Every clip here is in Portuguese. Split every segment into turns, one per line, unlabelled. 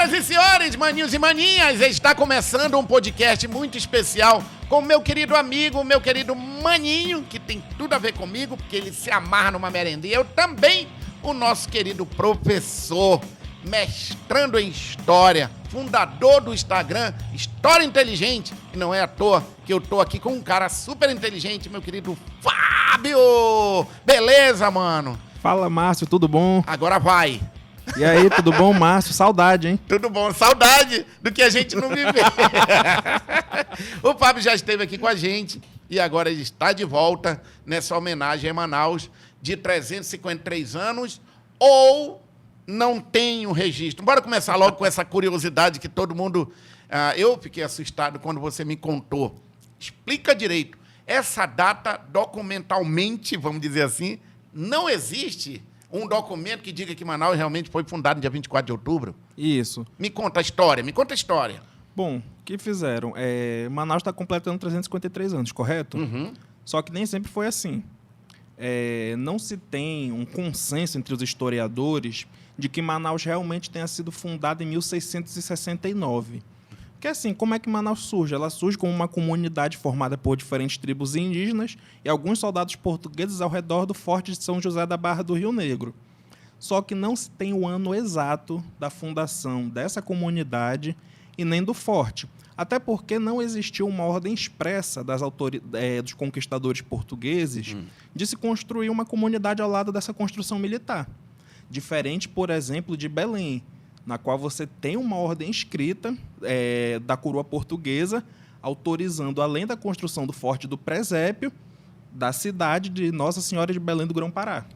Senhoras e senhores, maninhos e maninhas, está começando um podcast muito especial com o meu querido amigo, meu querido maninho, que tem tudo a ver comigo, porque ele se amarra numa merendinha. Eu também, o nosso querido professor, mestrando em História, fundador do Instagram História Inteligente, e não é à toa que eu tô aqui com um cara super inteligente, meu querido Fábio! Beleza, mano?
Fala, Márcio, tudo bom?
Agora vai!
E aí, tudo bom, Márcio? Saudade, hein?
Tudo bom, saudade do que a gente não viveu. O Fábio já esteve aqui com a gente e agora ele está de volta nessa homenagem a Manaus de 353 anos ou não tem o registro. Bora começar logo com essa curiosidade que todo mundo... eu fiquei assustado quando você me contou. Explica direito. Essa data, documentalmente, vamos dizer assim, não existe um documento que diga que Manaus realmente foi fundado no dia 24 de outubro?
Isso.
Me conta a história, me conta a história.
Bom, o que fizeram? Manaus está completando 353 anos, correto?
Uhum.
Só que nem sempre foi assim. Não se tem um consenso entre os historiadores de que Manaus realmente tenha sido fundada em 1669. Porque assim, como é que Manaus surge? Ela surge como uma comunidade formada por diferentes tribos indígenas e alguns soldados portugueses ao redor do Forte de São José da Barra do Rio Negro. Só que não se tem o ano exato da fundação dessa comunidade e nem do forte. Até porque não existiu uma ordem expressa dos conquistadores portugueses de se construir uma comunidade ao lado dessa construção militar. Diferente, por exemplo, de Belém, na qual você tem uma ordem escrita da coroa portuguesa autorizando, além da construção do Forte do Presépio, da cidade de Nossa Senhora de Belém do Grão-Pará.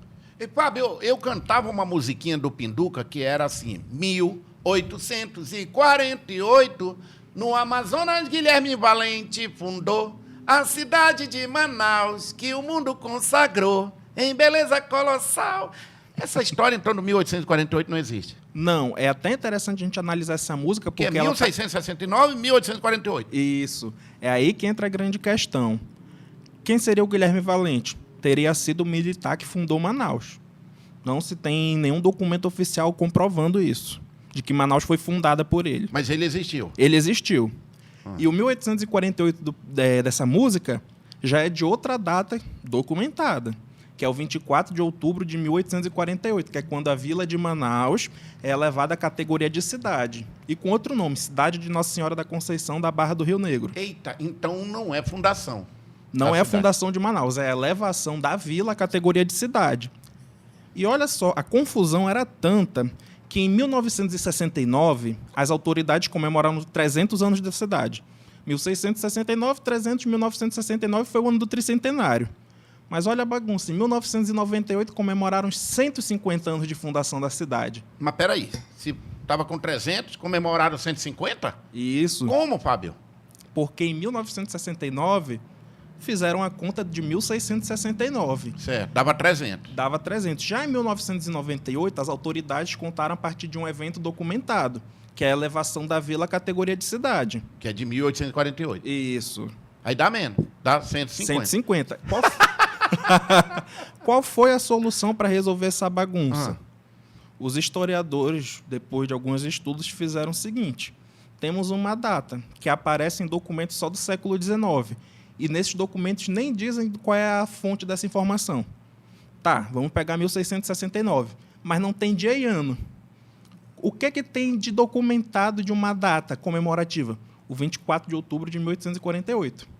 E, Fábio, eu cantava uma musiquinha do Pinduca que era assim, 1848, no Amazonas, Guilherme Valente fundou a cidade de Manaus, que o mundo consagrou em beleza colossal. Essa história, então, no 1848 não existe.
Não, é até interessante a gente analisar essa música, porque
que é 1669 e 1848.
Isso. É aí que entra a grande questão. Quem seria o Guilherme Valente? Teria sido o militar que fundou Manaus. Não se tem nenhum documento oficial comprovando isso, de que Manaus foi fundada por ele.
Mas ele existiu.
Ele existiu. E o 1848 dessa música já é de outra data documentada, que é o 24 de outubro de 1848, que é quando a vila de Manaus é elevada à categoria de cidade. E com outro nome, Cidade de Nossa Senhora da Conceição da Barra do Rio Negro.
Eita, então não é fundação.
Não é a fundação de Manaus, é a elevação da vila à categoria de cidade. E olha só, a confusão era tanta que em 1969 as autoridades comemoraram 300 anos da cidade. 1669, 300, 1969 foi o ano do tricentenário. Mas olha a bagunça, em 1998 comemoraram os 150 anos de fundação da cidade.
Mas peraí, se estava com 300, comemoraram 150?
Isso.
Como, Fábio?
Porque em 1969 fizeram a conta de 1669.
Certo, dava 300.
Dava 300. Já em 1998, as autoridades contaram a partir de um evento documentado, que é a elevação da vila à categoria de cidade.
Que é de 1848.
Isso.
Aí dá menos, dá 150.
150. Qual foi a solução para resolver essa bagunça? Os historiadores, depois de alguns estudos, fizeram o seguinte. Temos uma data que aparece em documentos só do século XIX. E nesses documentos nem dizem qual é a fonte dessa informação. Tá, vamos pegar 1669. Mas não tem dia e ano. O que tem de documentado de uma data comemorativa? O 24 de outubro de 1848.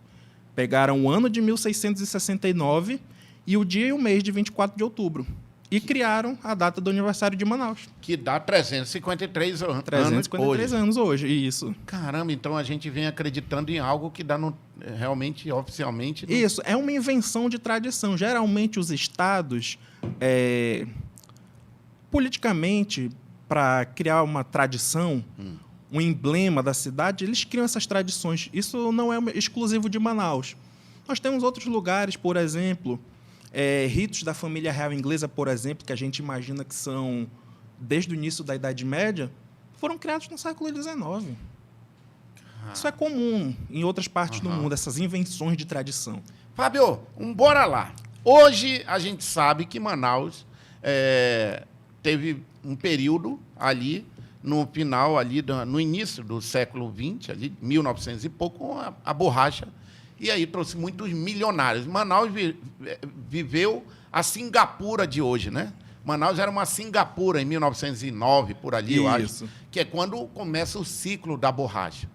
Pegaram o ano de 1669 e o dia e o mês de 24 de outubro. E criaram a data do aniversário de Manaus.
Que dá 353 anos.
353 anos hoje, isso.
Caramba, então a gente vem acreditando em algo que dá realmente, oficialmente...
Isso, é uma invenção de tradição. Geralmente os estados, politicamente, para criar uma tradição... um emblema da cidade, eles criam essas tradições. Isso não é exclusivo de Manaus. Nós temos outros lugares, por exemplo, ritos da família real inglesa, por exemplo, que a gente imagina que são, desde o início da Idade Média, foram criados no século XIX. Isso é comum em outras partes do mundo, essas invenções de tradição.
Fábio, bora lá. Hoje a gente sabe que Manaus teve um período ali no final ali, no início do século XX, ali, 1900 e pouco, com a borracha. E aí trouxe muitos milionários. Manaus viveu a Singapura de hoje, né? Manaus era uma Singapura em 1909, por ali, eu acho, que é quando começa o ciclo da borracha.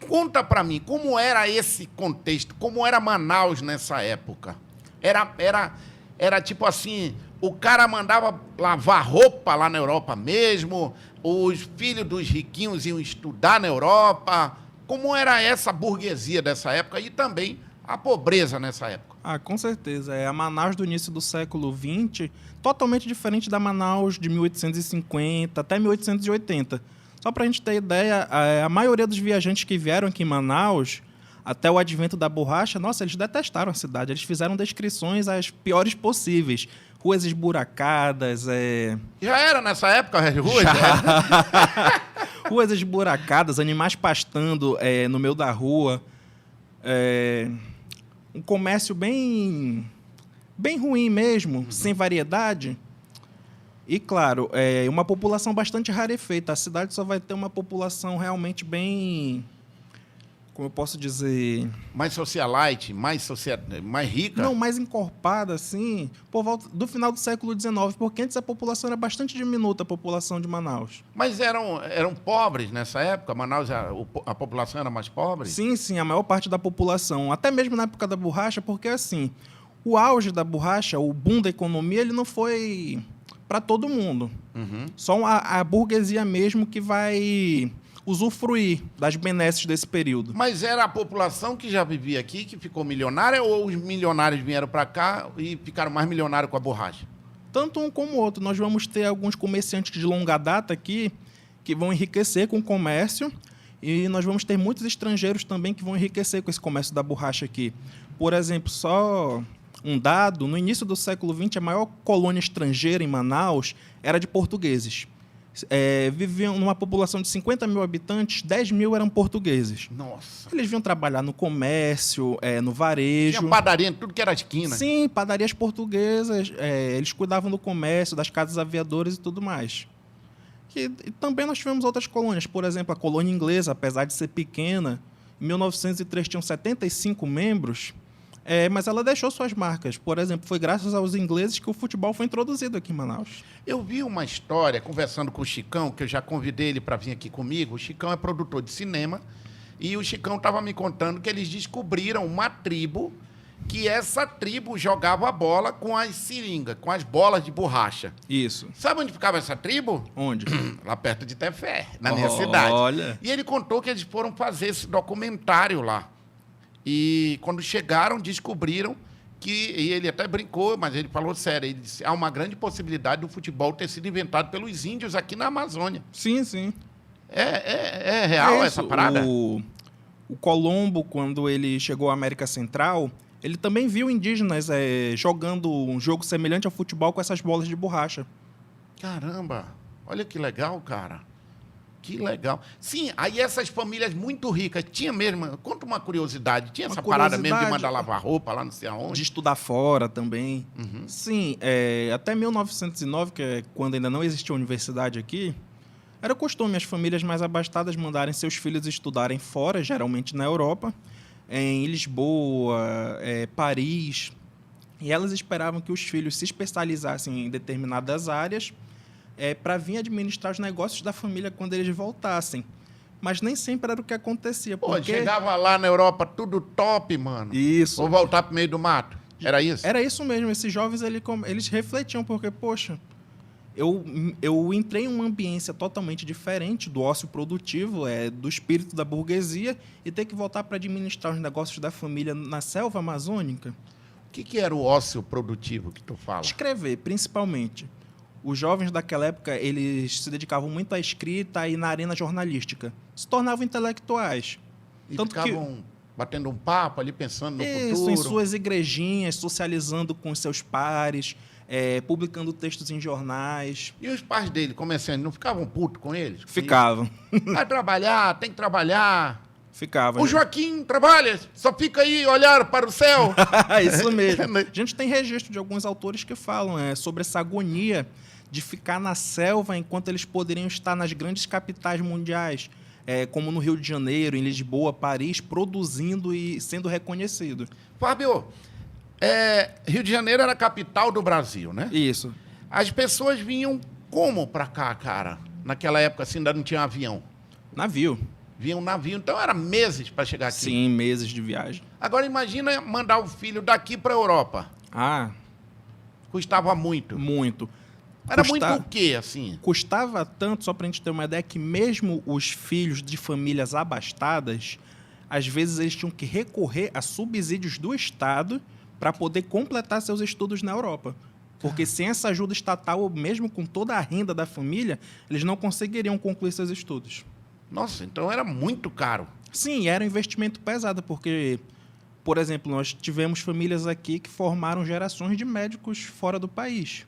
Conta para mim, como era esse contexto? Como era Manaus nessa época? Era tipo assim, o cara mandava lavar roupa lá na Europa mesmo, os filhos dos riquinhos iam estudar na Europa. Como era essa burguesia dessa época e também a pobreza nessa época?
Ah, com certeza. A Manaus do início do século XX, totalmente diferente da Manaus de 1850 até 1880. Só para a gente ter ideia, a maioria dos viajantes que vieram aqui em Manaus, até o advento da borracha, nossa, eles detestaram a cidade. Eles fizeram descrições as piores possíveis. Ruas esburacadas.
Já era nessa época as ruas?
Ruas esburacadas, animais pastando no meio da rua. Um comércio bem ruim mesmo, sem variedade. E, claro, uma população bastante rarefeita. A cidade só vai ter uma população realmente bem... Como eu posso dizer...
Mais socialite, mais rica?
Não, mais encorpada, assim, por volta do final do século XIX, porque antes a população era bastante diminuta, a população de Manaus.
Mas eram pobres nessa época? Manaus, a população era mais pobre?
Sim, a maior parte da população. Até mesmo na época da borracha, porque, assim, o auge da borracha, o boom da economia, ele não foi para todo mundo.
Uhum.
Só a burguesia mesmo que vai usufruir das benesses desse período.
Mas era a população que já vivia aqui que ficou milionária ou os milionários vieram para cá e ficaram mais milionários com a borracha?
Tanto um como o outro. Nós vamos ter alguns comerciantes de longa data aqui que vão enriquecer com o comércio e nós vamos ter muitos estrangeiros também que vão enriquecer com esse comércio da borracha aqui. Por exemplo, só um dado, no início do século XX, a maior colônia estrangeira em Manaus era de portugueses. Viviam numa população de 50 mil habitantes, 10 mil eram portugueses.
Nossa.
Eles vinham trabalhar no comércio, no varejo.
Tinha padaria em tudo que era esquina.
Sim, padarias portuguesas. Eles cuidavam do comércio, das casas aviadoras e tudo mais. E também nós tivemos outras colônias. Por exemplo, a colônia inglesa, apesar de ser pequena, em 1903 tinham 75 membros, mas ela deixou suas marcas. Por exemplo, foi graças aos ingleses que o futebol foi introduzido aqui em Manaus.
Eu vi uma história, conversando com o Chicão, que eu já convidei ele para vir aqui comigo. O Chicão é produtor de cinema, e o Chicão estava me contando que eles descobriram uma tribo, que essa tribo jogava bola com as seringas, com as bolas de borracha.
Isso.
Sabe onde ficava essa tribo?
Onde?
Lá perto de Tefé, na minha cidade.
Olha.
E ele contou que eles foram fazer esse documentário lá. E quando chegaram, descobriram que... E ele até brincou, mas ele falou sério. Ele disse, há uma grande possibilidade do futebol ter sido inventado pelos índios aqui na Amazônia.
Sim.
É real essa parada?
O Colombo, quando ele chegou à América Central, ele também viu indígenas jogando um jogo semelhante ao futebol com essas bolas de borracha.
Caramba! Olha que legal, cara. Que legal. Sim, aí essas famílias muito ricas, tinha mesmo... Conta uma curiosidade. Tinha essa parada mesmo de mandar lavar roupa lá não sei aonde?
De estudar fora também.
Uhum.
Sim, até 1909, que é quando ainda não existia universidade aqui, era costume as famílias mais abastadas mandarem seus filhos estudarem fora, geralmente na Europa, em Lisboa, Paris. E elas esperavam que os filhos se especializassem em determinadas áreas para vir administrar os negócios da família quando eles voltassem. Mas nem sempre era o que acontecia.
Pô, chegava lá na Europa tudo top, mano.
Isso.
Vou voltar pro meio do mato. Era isso?
Era isso mesmo. Esses jovens, eles refletiam, porque, poxa, eu entrei em uma ambiência totalmente diferente do ócio produtivo, do espírito da burguesia, e ter que voltar para administrar os negócios da família na selva amazônica.
O que era o ócio produtivo que tu fala?
Escrever, principalmente. Os jovens daquela época, eles se dedicavam muito à escrita e na arena jornalística. Se tornavam intelectuais.
E ficavam batendo um papo ali, pensando no futuro.
Em suas igrejinhas, socializando com os seus pares, publicando textos em jornais.
E os pais dele, comerciantes, não ficavam putos com eles?
Ficavam.
Vai trabalhar, tem que trabalhar.
Ficava.
O Joaquim trabalha, só fica aí olhar para o céu.
Isso mesmo. A gente tem registro de alguns autores que falam sobre essa agonia de ficar na selva enquanto eles poderiam estar nas grandes capitais mundiais, como no Rio de Janeiro, em Lisboa, Paris, produzindo e sendo reconhecido.
Fábio, Rio de Janeiro era a capital do Brasil, né?
Isso.
As pessoas vinham como para cá, cara? Naquela época, assim, ainda não tinha avião.
Navio.
Vinha um navio, então era meses para chegar aqui.
Sim, meses de viagem.
Agora imagina mandar o filho daqui para a Europa.
Ah,
Custava muito.
muito.
Era muito o quê, assim?
Custava tanto, só para a gente ter uma ideia, que mesmo os filhos de famílias abastadas, às vezes eles tinham que recorrer a subsídios do Estado para poder completar seus estudos na Europa. Porque sem essa ajuda estatal, mesmo com toda a renda da família, eles não conseguiriam concluir seus estudos.
Nossa, então era muito caro.
Sim, era um investimento pesado, porque, por exemplo, nós tivemos famílias aqui que formaram gerações de médicos fora do país.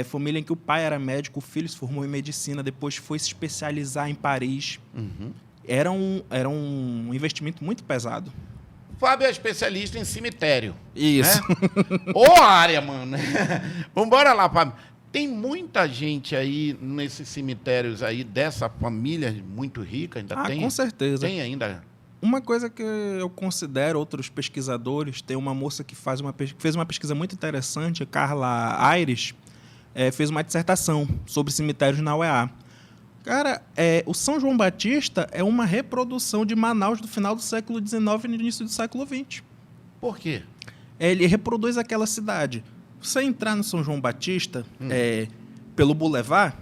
Família em que o pai era médico, o filho se formou em medicina, depois foi se especializar em Paris.
Uhum.
Era um investimento muito pesado.
Fábio é especialista em cemitério.
Isso.
Né? Ô área, mano. Vambora lá, Fábio. Tem muita gente aí nesses cemitérios aí dessa família muito rica, ainda tem?
Com certeza.
Tem ainda.
Uma coisa que eu considero, outros pesquisadores, tem uma moça que fez uma pesquisa muito interessante, a Carla Aires, fez uma dissertação sobre cemitérios na UEA. Cara, o São João Batista é uma reprodução de Manaus do final do século XIX e no início do século XX.
Por quê?
Ele reproduz aquela cidade. Você entrar no São João Batista, pelo Boulevard,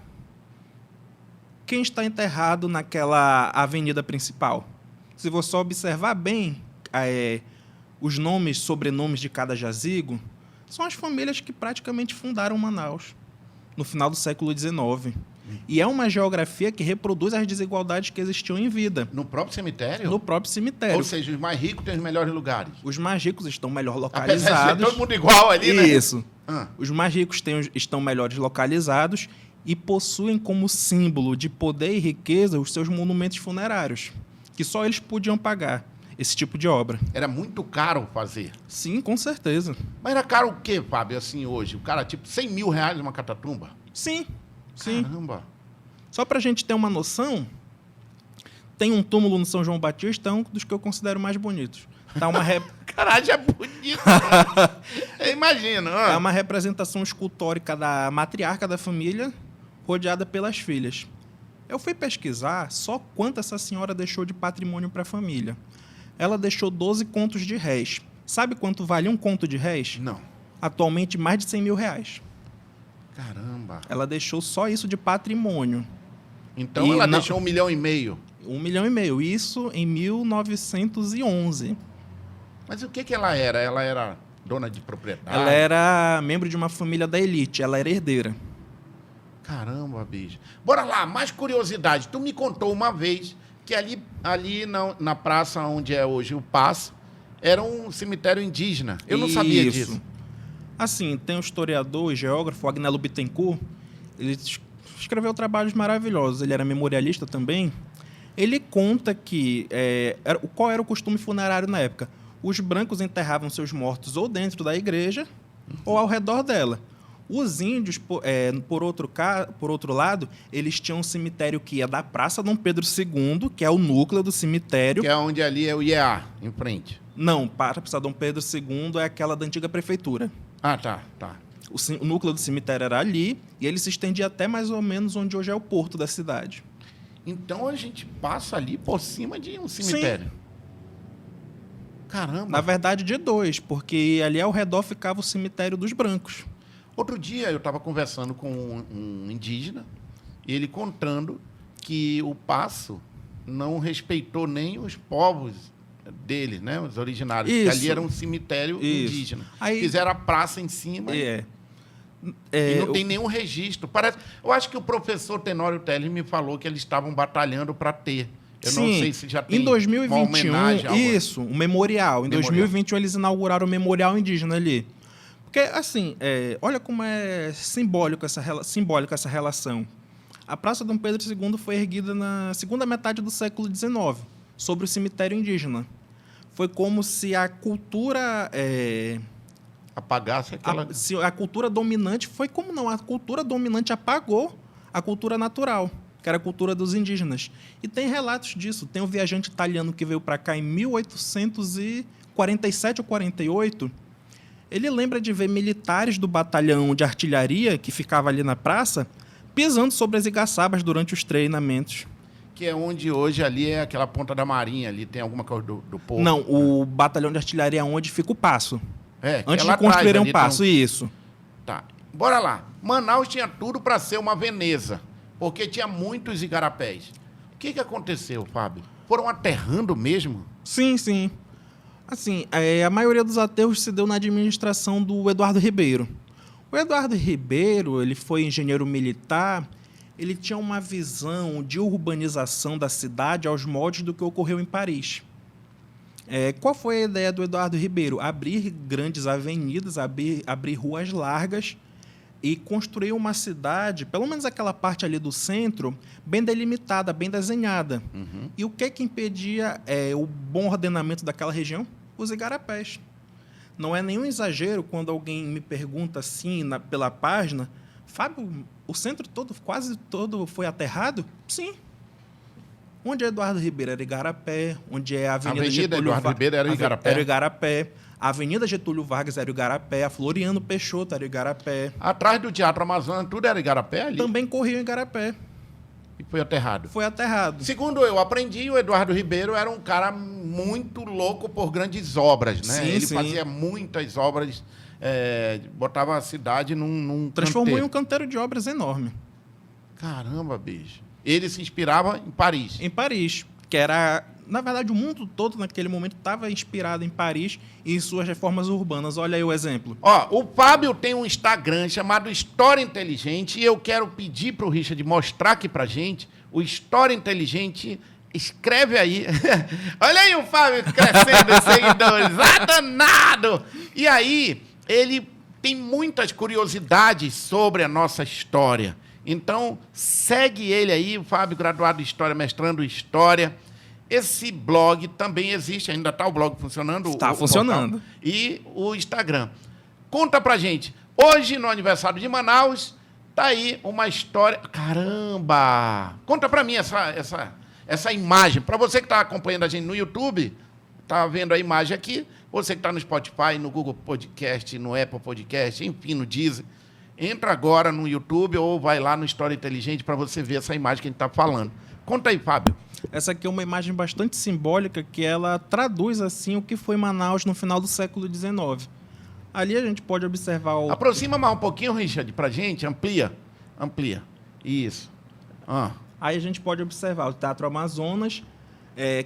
quem está enterrado naquela avenida principal? Se você observar bem os nomes, sobrenomes de cada jazigo, são as famílias que praticamente fundaram Manaus no final do século XIX. E é uma geografia que reproduz as desigualdades que existiam em vida.
No próprio cemitério?
No próprio cemitério.
Ou seja, os mais ricos têm os melhores lugares.
Os mais ricos estão melhor
Apesar de ser
localizados.
todo mundo igual ali, né?
Isso. Os mais ricos estão melhores localizados e possuem como símbolo de poder e riqueza os seus monumentos funerários, que só eles podiam pagar esse tipo de obra.
Era muito caro fazer.
Sim, com certeza.
Mas era caro o quê, Fábio, assim, hoje? O cara, tipo, 100 mil reais uma catatumba?
Sim, sim.
Caramba.
Só para a gente ter uma noção, tem um túmulo no São João Batista, um dos que eu considero mais bonitos. Tá uma
Caralho, é bonito. Eu imagino.
É uma representação escultórica da matriarca da família, rodeada pelas filhas. Eu fui pesquisar só quanto essa senhora deixou de patrimônio para a família. Ela deixou 12 contos de réis. Sabe quanto vale um conto de réis?
Não.
Atualmente, mais de 100 mil reais.
Caramba.
Ela deixou só isso de patrimônio.
Então ela deixou 1,5 milhão.
1,5 milhão. Isso em 1911.
Mas o que ela era? Ela era dona de propriedade?
Ela era membro de uma família da elite. Ela era herdeira.
Caramba, bicho. Bora lá, mais curiosidade. Tu me contou uma vez que ali na praça onde é hoje o Paço, era um cemitério indígena. Eu não sabia disso.
Assim, tem um historiador e geógrafo, Agnello Bittencourt. Ele escreveu trabalhos maravilhosos. Ele era memorialista também. Ele conta que qual era o costume funerário na época. Os brancos enterravam seus mortos ou dentro da igreja ou ao redor dela. Os índios, por outro lado, eles tinham um cemitério que ia da Praça Dom Pedro II, que é o núcleo do cemitério.
Que é onde ali é o IEA, em frente.
Não, Praça Dom Pedro II é aquela da antiga prefeitura.
Ah, tá.
O núcleo do cemitério era ali e ele se estendia até mais ou menos onde hoje é o porto da cidade.
Então a gente passa ali por cima de um cemitério.
Sim.
Caramba.
Na verdade, de dois, porque ali ao redor ficava o cemitério dos brancos.
Outro dia eu estava conversando com um indígena e ele contando que o Paço não respeitou nem os povos deles, né, os originários. Que ali era um cemitério indígena. Aí, fizeram a praça em cima e não tem nenhum registro. Eu acho que o professor Tenório Teles me falou que eles estavam batalhando para ter. Eu não sei se já tem
em 2021,
uma homenagem.
Um memorial. Em 2021 eles inauguraram o memorial indígena ali. Porque, assim, olha como é simbólica essa relação. A Praça Dom Pedro II foi erguida na segunda metade do século XIX, sobre o cemitério indígena. Foi como se a cultura
Apagasse aquela...
Se a cultura dominante foi como não, a cultura dominante apagou a cultura natural, que era a cultura dos indígenas. E tem relatos disso. Tem um viajante italiano que veio para cá em 1847 ou 48. Ele lembra de ver militares do batalhão de artilharia, que ficava ali na praça, pisando sobre as igaçabas durante os treinamentos.
Que é onde hoje ali é aquela ponta da Marinha, ali tem alguma coisa do porto.
Não, o batalhão de artilharia é onde fica o Paço. Antes
é
de construírem um
Paço,
isso.
Tá. Bora lá. Manaus tinha tudo para ser uma Veneza, porque tinha muitos igarapés. O que aconteceu, Fábio? Foram aterrando mesmo?
Sim, sim. Assim, a maioria dos aterros se deu na administração do Eduardo Ribeiro. O Eduardo Ribeiro, ele foi engenheiro militar, ele tinha uma visão de urbanização da cidade aos moldes do que ocorreu em Paris. Qual foi a ideia do Eduardo Ribeiro? Abrir grandes avenidas, abrir ruas largas e construir uma cidade, pelo menos aquela parte ali do centro, bem delimitada, bem desenhada.
Uhum.
E o que impedia o bom ordenamento daquela região? Os igarapés. Não é nenhum exagero quando alguém me pergunta assim, pela página, Fábio, o centro todo, quase todo foi aterrado? Sim. Onde é Eduardo Ribeiro era Igarapé, onde é a Avenida Getúlio
Eduardo Ribeiro era Igarapé.
Era Igarapé. A Avenida Getúlio Vargas era Igarapé, a Floriano Peixoto era Igarapé.
Atrás do Teatro Amazonas, tudo era Igarapé ali?
Também corria em Igarapé.
E foi aterrado?
Foi aterrado.
Segundo eu aprendi, o Eduardo Ribeiro era um cara muito louco por grandes obras, né?
Sim,
Ele
sim.
fazia muitas obras, botava a cidade num
Transformou
canteiro.
em um canteiro de obras enorme.
Caramba, bicho. Ele se inspirava em Paris.
Em Paris, que era... Na verdade, o mundo todo, naquele momento, estava inspirado em Paris e em suas reformas urbanas. Olha aí o exemplo.
Ó, o Fábio tem um Instagram chamado História Inteligente e eu quero pedir para o Richard mostrar aqui pra gente o História Inteligente. Escreve aí. Olha aí o Fábio crescendo em seguidores. Ah, danado! E aí, ele tem muitas curiosidades sobre a nossa história. Então, segue ele aí, o Fábio, graduado em História, mestrando em História. Esse blog também existe, ainda está o blog funcionando?
Está funcionando.
Portal, e o Instagram. Conta pra gente. Hoje, no aniversário de Manaus, tá aí uma história... Caramba! Conta pra mim essa imagem. Para você que está acompanhando a gente no YouTube, está vendo a imagem aqui. Você que está no Spotify, no Google Podcast, no Apple Podcast, enfim, no Deezer. Entra agora no YouTube ou vai lá no História Inteligente para você ver essa imagem que a gente está falando. Conta aí, Fábio.
Essa aqui é uma imagem bastante simbólica que ela traduz assim o que foi Manaus no final do século XIX. Ali a gente pode observar o...
Aproxima mais um pouquinho, Richard, para a gente. Amplia. Isso.
Aí a gente pode observar o Teatro Amazonas,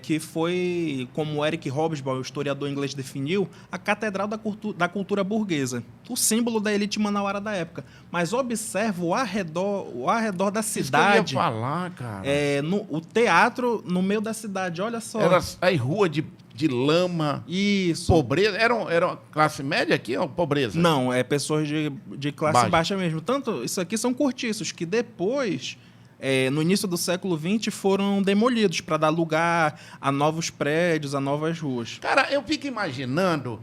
que foi, como o Eric Hobsbawm, o historiador inglês, definiu, a catedral da cultura burguesa, o símbolo da elite manauara da época. Mas observa o arredor da cidade.
Isso que eu ia falar, cara.
O teatro no meio da cidade, olha só.
Era aí rua de lama.
Isso.
Pobreza. Era classe média aqui ou pobreza?
Não, pessoas de classe baixa mesmo. Tanto, isso aqui são cortiços que depois... no início do século XX, foram demolidos para dar lugar a novos prédios, a novas ruas.
Cara, eu fico imaginando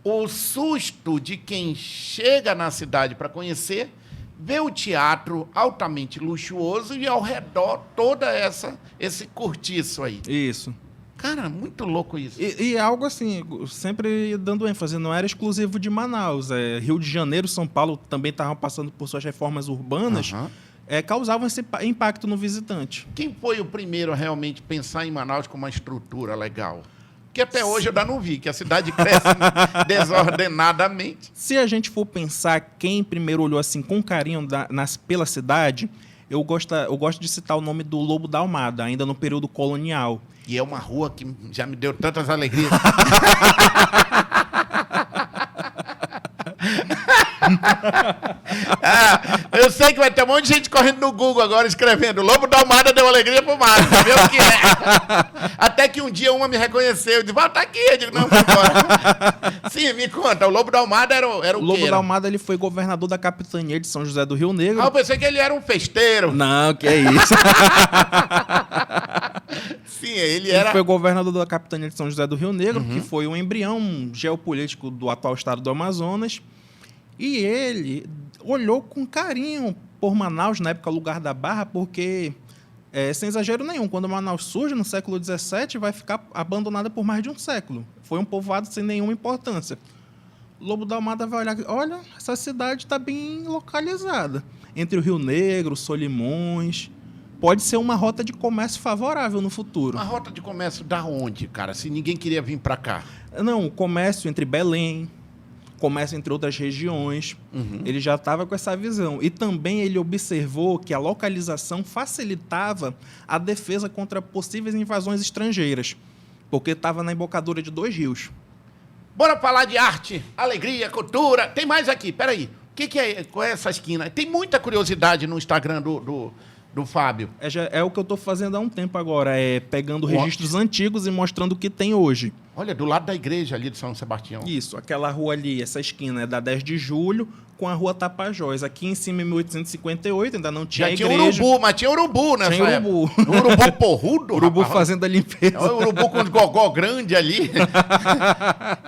o susto de quem chega na cidade para conhecer, vê o teatro altamente luxuoso e ao redor toda esse cortiço aí.
Isso.
Cara, muito louco isso.
E algo assim, sempre dando ênfase, não era exclusivo de Manaus. Rio de Janeiro, São Paulo também estavam passando por suas reformas urbanas.
Uhum.
Causavam esse impacto no visitante.
Quem foi o primeiro a realmente pensar em Manaus com uma estrutura legal? Que até hoje eu ainda não vi, que a cidade cresce desordenadamente.
Se a gente for pensar quem primeiro olhou assim com carinho pela cidade, eu gosto de citar o nome do Lobo da Almada, ainda no período colonial.
E é uma rua que já me deu tantas alegrias. Eu sei que vai ter um monte de gente correndo no Google agora escrevendo Lobo da Almada deu alegria pro Mário, sabe o que é? Até que um dia uma me reconheceu, eu disse, tá aqui, eu digo, não, foi embora. Sim, me conta, o Lobo da Almada era o quê?
O Lobo da Almada, ele foi governador da capitania de São José do Rio Negro.
Eu pensei que ele era um festeiro.
Não, que é isso.
Sim, ele
Ele
era...
foi governador da capitania de São José do Rio Negro, que foi um embrião geopolítico do atual estado do Amazonas. E ele olhou com carinho por Manaus, na época lugar da Barra, porque, sem exagero nenhum, quando Manaus surge no século XVII, vai ficar abandonada por mais de um século. Foi um povoado sem nenhuma importância. Lobo da Almada vai olhar, olha, essa cidade está bem localizada. Entre o Rio Negro, Solimões, pode ser uma rota de comércio favorável no futuro.
Uma rota de comércio da onde, cara? Se ninguém queria vir para cá.
Não, o comércio entre Belém, comércio entre outras regiões, ele já estava com essa visão. E também ele observou que a localização facilitava a defesa contra possíveis invasões estrangeiras, porque estava na embocadura de 2 rios.
Bora falar de arte, alegria, cultura. Tem mais aqui, peraí. Que é? Qual é essa esquina? Tem muita curiosidade no Instagram do Fábio.
É o que eu estou fazendo há um tempo agora, pegando registros antigos e mostrando o que tem hoje.
Olha, do lado da igreja ali de São Sebastião.
Isso, aquela rua ali, essa esquina é da 10 de julho com a rua Tapajós. Aqui em cima, em 1858, ainda não tinha igreja.
Já tinha urubu, mas tinha urubu nessa
época.
Urubu porrudo,
urubu
rapaz.
fazendo a limpeza.
O urubu com os gogó grande ali.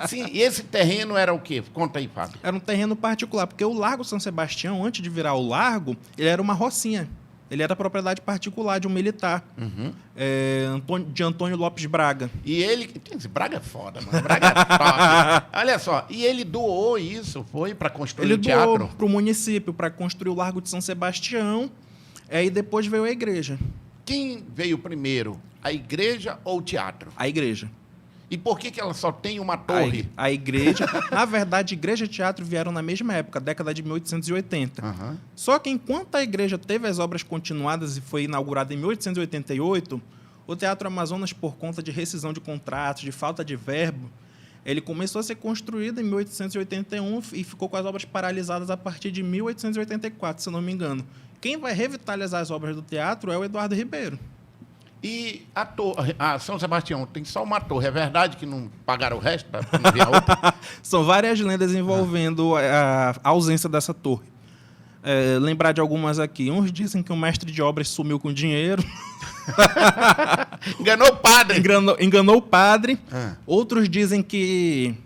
Sim, e esse terreno era o quê? Conta aí, Fábio.
Era um terreno particular, porque o Largo São Sebastião, antes de virar o largo, ele era uma rocinha. Ele era propriedade particular de um militar, de Antônio Lopes Braga.
E ele... Braga é foda, mano. Braga é top. Olha só, e ele doou isso, foi para construir o teatro?
Ele doou para o município, para construir o Largo de São Sebastião, e depois veio a igreja.
Quem veio primeiro, a igreja ou o teatro?
A igreja.
E por que ela só tem uma torre?
A igreja... Na verdade, igreja e teatro vieram na mesma época, década de 1880. Só que enquanto a igreja teve as obras continuadas e foi inaugurada em 1888, o Teatro Amazonas, por conta de rescisão de contratos, de falta de verbo, ele começou a ser construído em 1881 e ficou com as obras paralisadas a partir de 1884, se eu não me engano. Quem vai revitalizar as obras do teatro é o Eduardo Ribeiro.
E a torre, São Sebastião, tem só uma torre. É verdade que não pagaram o resto para não ver a outra?
São várias lendas envolvendo a ausência dessa torre. Lembrar de algumas aqui. Uns dizem que o mestre de obras sumiu com dinheiro.
Enganou o padre.
Enganou o padre. Outros dizem que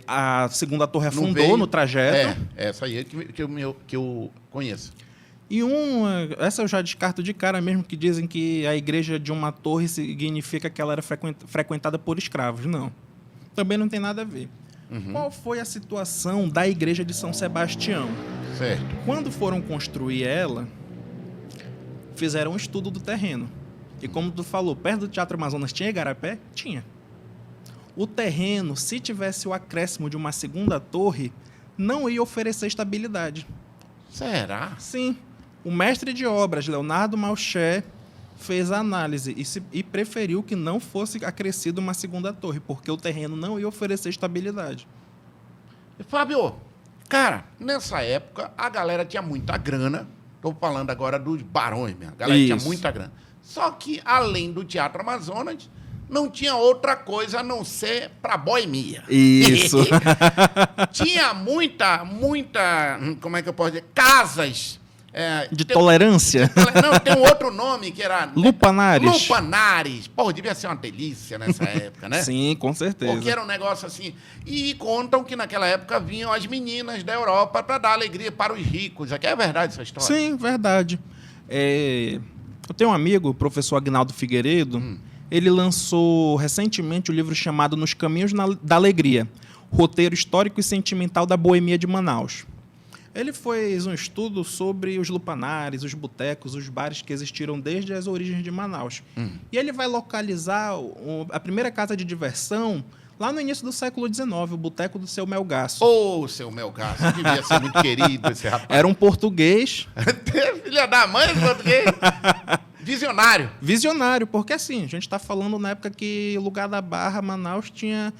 a segunda torre afundou no trajeto.
Essa aí é que eu conheço.
E essa eu já descarto de cara mesmo, que dizem que a igreja de uma torre significa que ela era frequentada por escravos. Não. Também não tem nada a ver. Qual foi a situação da igreja de São Sebastião?
Certo.
Quando foram construir ela, fizeram um estudo do terreno. E como tu falou, perto do Teatro Amazonas tinha igarapé? Tinha. O terreno, se tivesse o acréscimo de uma segunda torre, não ia oferecer estabilidade.
Será?
Sim. O mestre de obras, Leonardo Malché, fez a análise e preferiu que não fosse acrescida uma segunda torre, porque o terreno não ia oferecer estabilidade.
Fábio, cara, nessa época a galera tinha muita grana. Estou falando agora dos barões mesmo. A galera tinha muita grana. Só que, além do Teatro Amazonas, não tinha outra coisa a não ser para boemia.
Isso.
Tinha muita, como é que eu posso dizer? Casas.
De tolerância?
Não, tem um outro nome que era...
Lupanares.
Lupanares. Pô, devia ser uma delícia nessa época, né?
Sim, com certeza.
Porque era um negócio assim... E contam que naquela época vinham as meninas da Europa para dar alegria para os ricos. Aqui é verdade essa história?
Sim, verdade. Eu tenho um amigo, o professor Agnaldo Figueiredo. Ele lançou recentemente o livro chamado Nos Caminhos da Alegria, roteiro histórico e sentimental da boemia de Manaus. Ele fez um estudo sobre os lupanares, os botecos, os bares que existiram desde as origens de Manaus. E ele vai localizar a primeira casa de diversão lá no início do século XIX, o Boteco do Seu Melgaço.
Ô, Seu Melgaço, devia ser muito querido esse rapaz.
Era um português.
Filha da mãe, português. Visionário.
Visionário, porque assim, a gente está falando na época que o lugar da Barra, Manaus, tinha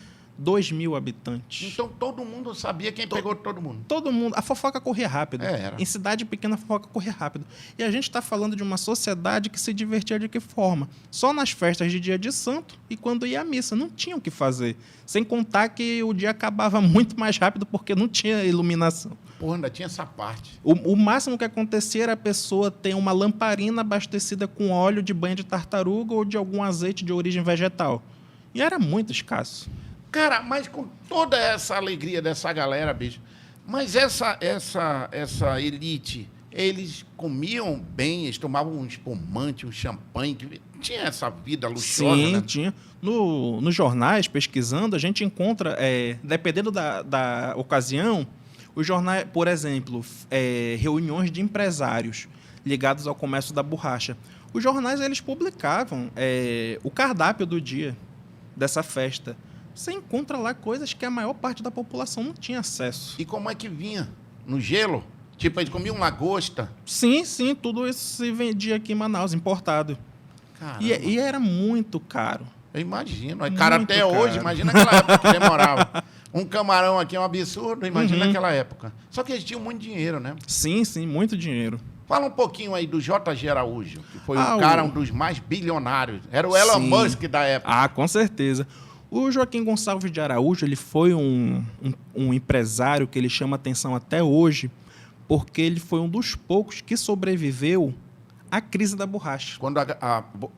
2.000 habitantes.
Então todo mundo sabia quem pegou todo mundo.
Todo mundo. A fofoca corria rápido.
Era.
Em cidade pequena, a fofoca corria rápido. E a gente está falando de uma sociedade que se divertia de que forma? Só nas festas de dia de santo e quando ia à missa. Não tinha o que fazer. Sem contar que o dia acabava muito mais rápido porque não tinha iluminação.
Porra, ainda tinha essa parte.
O máximo que acontecia era a pessoa ter uma lamparina abastecida com óleo de banha de tartaruga ou de algum azeite de origem vegetal. E era muito escasso.
Cara, mas com toda essa alegria dessa galera, bicho, mas essa elite, eles comiam bem, eles tomavam um espumante, um champanhe, tinha essa vida luxuosa,
Sim,
né?
tinha. Nos jornais, pesquisando, a gente encontra, dependendo da ocasião, os jornais, por exemplo, reuniões de empresários ligados ao comércio da borracha. Os jornais, eles publicavam o cardápio do dia dessa festa. Você encontra lá coisas que a maior parte da população não tinha acesso.
E como é que vinha? No gelo? Tipo, eles comiam lagosta?
Sim, tudo isso se vendia aqui em Manaus, importado. E era muito caro.
Eu imagino. É caro
Muito
até
caro.
hoje, imagina aquela época que demorava. Um camarão aqui é um absurdo, imagina aquela época. Só que eles tinham muito dinheiro, né?
Sim, muito dinheiro.
Fala um pouquinho aí do J.G. Araújo, que foi um dos mais bilionários. Era o Elon
Sim.
Musk da época.
Ah, com certeza. O Joaquim Gonçalves de Araújo, ele foi um empresário que ele chama atenção até hoje, porque ele foi um dos poucos que sobreviveu à crise da borracha.
Quando a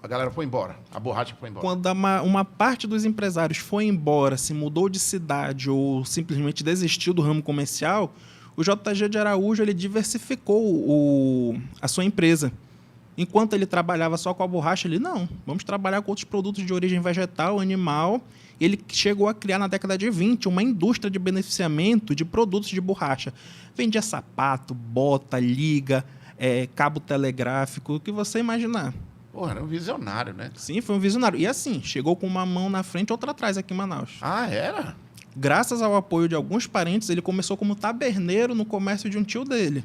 galera foi embora, a borracha foi embora.
Quando uma parte dos empresários foi embora, se mudou de cidade ou simplesmente desistiu do ramo comercial, o JG de Araújo ele diversificou a sua empresa. Enquanto ele trabalhava só com a borracha, ele, não, vamos trabalhar com outros produtos de origem vegetal, animal. Ele chegou a criar, na década de 20, uma indústria de beneficiamento de produtos de borracha. Vendia sapato, bota, liga, cabo telegráfico, o que você imaginar.
Pô, era um visionário, né?
Sim, foi um visionário. E assim, chegou com uma mão na frente e outra atrás aqui em Manaus.
Ah, era?
Graças ao apoio de alguns parentes, ele começou como taberneiro no comércio de um tio dele.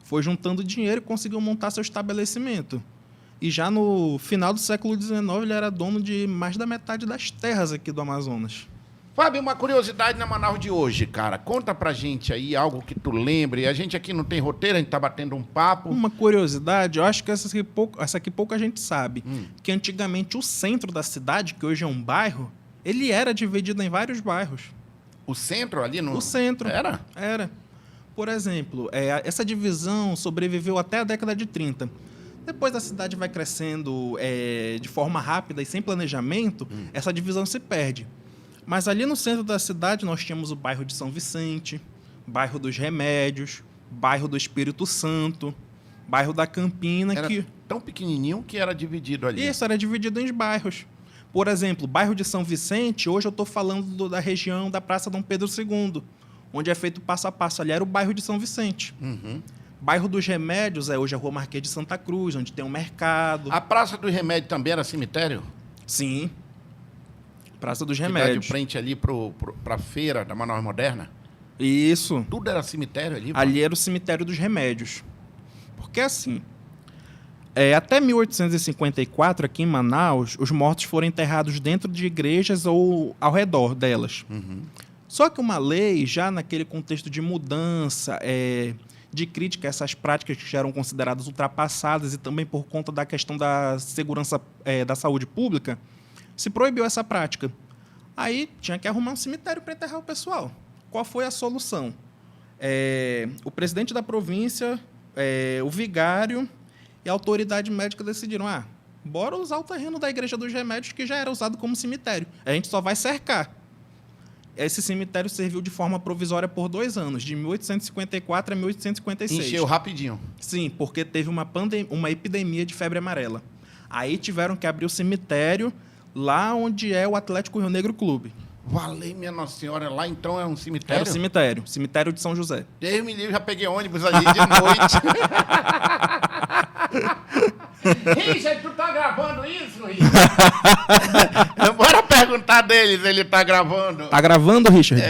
Foi juntando dinheiro e conseguiu montar seu estabelecimento. E já no final do século XIX, ele era dono de mais da metade das terras aqui do Amazonas.
Fábio, uma curiosidade na Manaus de hoje, cara. Conta pra gente aí algo que tu lembre. A gente aqui não tem roteiro, a gente tá batendo um papo.
Uma curiosidade, eu acho que essa aqui pouca gente sabe, que antigamente o centro da cidade, que hoje é um bairro, ele era dividido em vários bairros.
O centro ali no...
O centro.
Era?
Era. Por exemplo, essa divisão sobreviveu até a década de 30. Depois a cidade vai crescendo de forma rápida e sem planejamento, essa divisão se perde. Mas ali no centro da cidade nós tínhamos o bairro de São Vicente, bairro dos Remédios, bairro do Espírito Santo, bairro da Campina.
Era tão pequenininho que era dividido ali.
Isso, era dividido em bairros. Por exemplo, bairro de São Vicente, hoje eu estou falando da região da Praça Dom Pedro II, onde é feito passo a passo. Ali era o bairro de São Vicente. Bairro dos Remédios é hoje a Rua Marquês de Santa Cruz, onde tem um mercado.
A Praça do Remédio também era cemitério?
Sim. Praça dos
Que dá
Remédios.
de frente ali pra feira da Manaus Moderna?
Isso.
Tudo era cemitério ali?
Ali era o cemitério dos Remédios. Porque assim, até 1854, aqui em Manaus, os mortos foram enterrados dentro de igrejas ou ao redor delas. Só que uma lei, já naquele contexto de mudança, de crítica a essas práticas que já eram consideradas ultrapassadas e também por conta da questão da segurança da saúde pública, se proibiu essa prática. Aí tinha que arrumar um cemitério para enterrar o pessoal. Qual foi a solução? O presidente da província, o vigário e a autoridade médica decidiram, bora usar o terreno da Igreja dos Remédios, que já era usado como cemitério. A gente só vai cercar. Esse cemitério serviu de forma provisória por 2 anos, de 1854 a 1856.
Encheu rapidinho.
Sim, porque teve uma epidemia de febre amarela. Aí tiveram que abrir o cemitério lá onde é o Atlético Rio Negro Clube.
Valeu, minha Nossa Senhora. Lá então é um cemitério?
Era o cemitério de São José.
Deus me livre, já peguei ônibus ali de noite. Richard, tu tá gravando isso, Richard? Bora perguntar dele se ele tá gravando.
Tá gravando, Richard?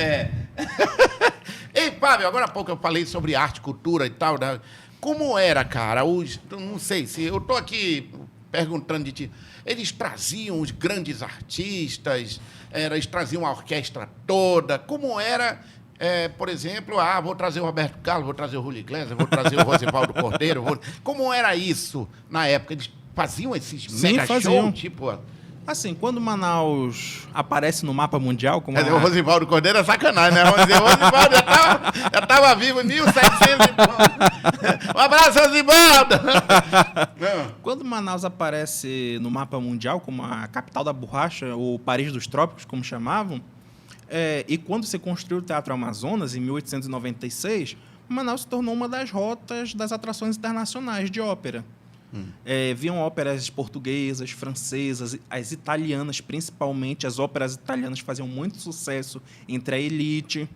Ei, Fábio, agora há pouco eu falei sobre arte, cultura e tal. Né? Como era, cara? Não sei se eu tô aqui perguntando de ti. Eles traziam os grandes artistas, eles traziam a orquestra toda. Como era, por exemplo, vou trazer o Roberto Carlos, vou trazer o Julio Iglesias, vou trazer o Rosivaldo Cordeiro. Como era isso na época? Eles faziam esses mega shows, tipo
Assim, quando Manaus aparece no mapa mundial, como
O Rosivaldo Cordeiro é sacanagem, né? O Rosivaldo já tava vivo em 1700 e pouco. Um abraço, Rosivaldo!
Quando Manaus aparece no mapa mundial como a capital da borracha, ou Paris dos Trópicos, como chamavam, e quando se construiu o Teatro Amazonas, em 1896, Manaus se tornou uma das rotas das atrações internacionais de ópera. Viam óperas portuguesas, francesas, as italianas, principalmente. As óperas italianas faziam muito sucesso entre a elite.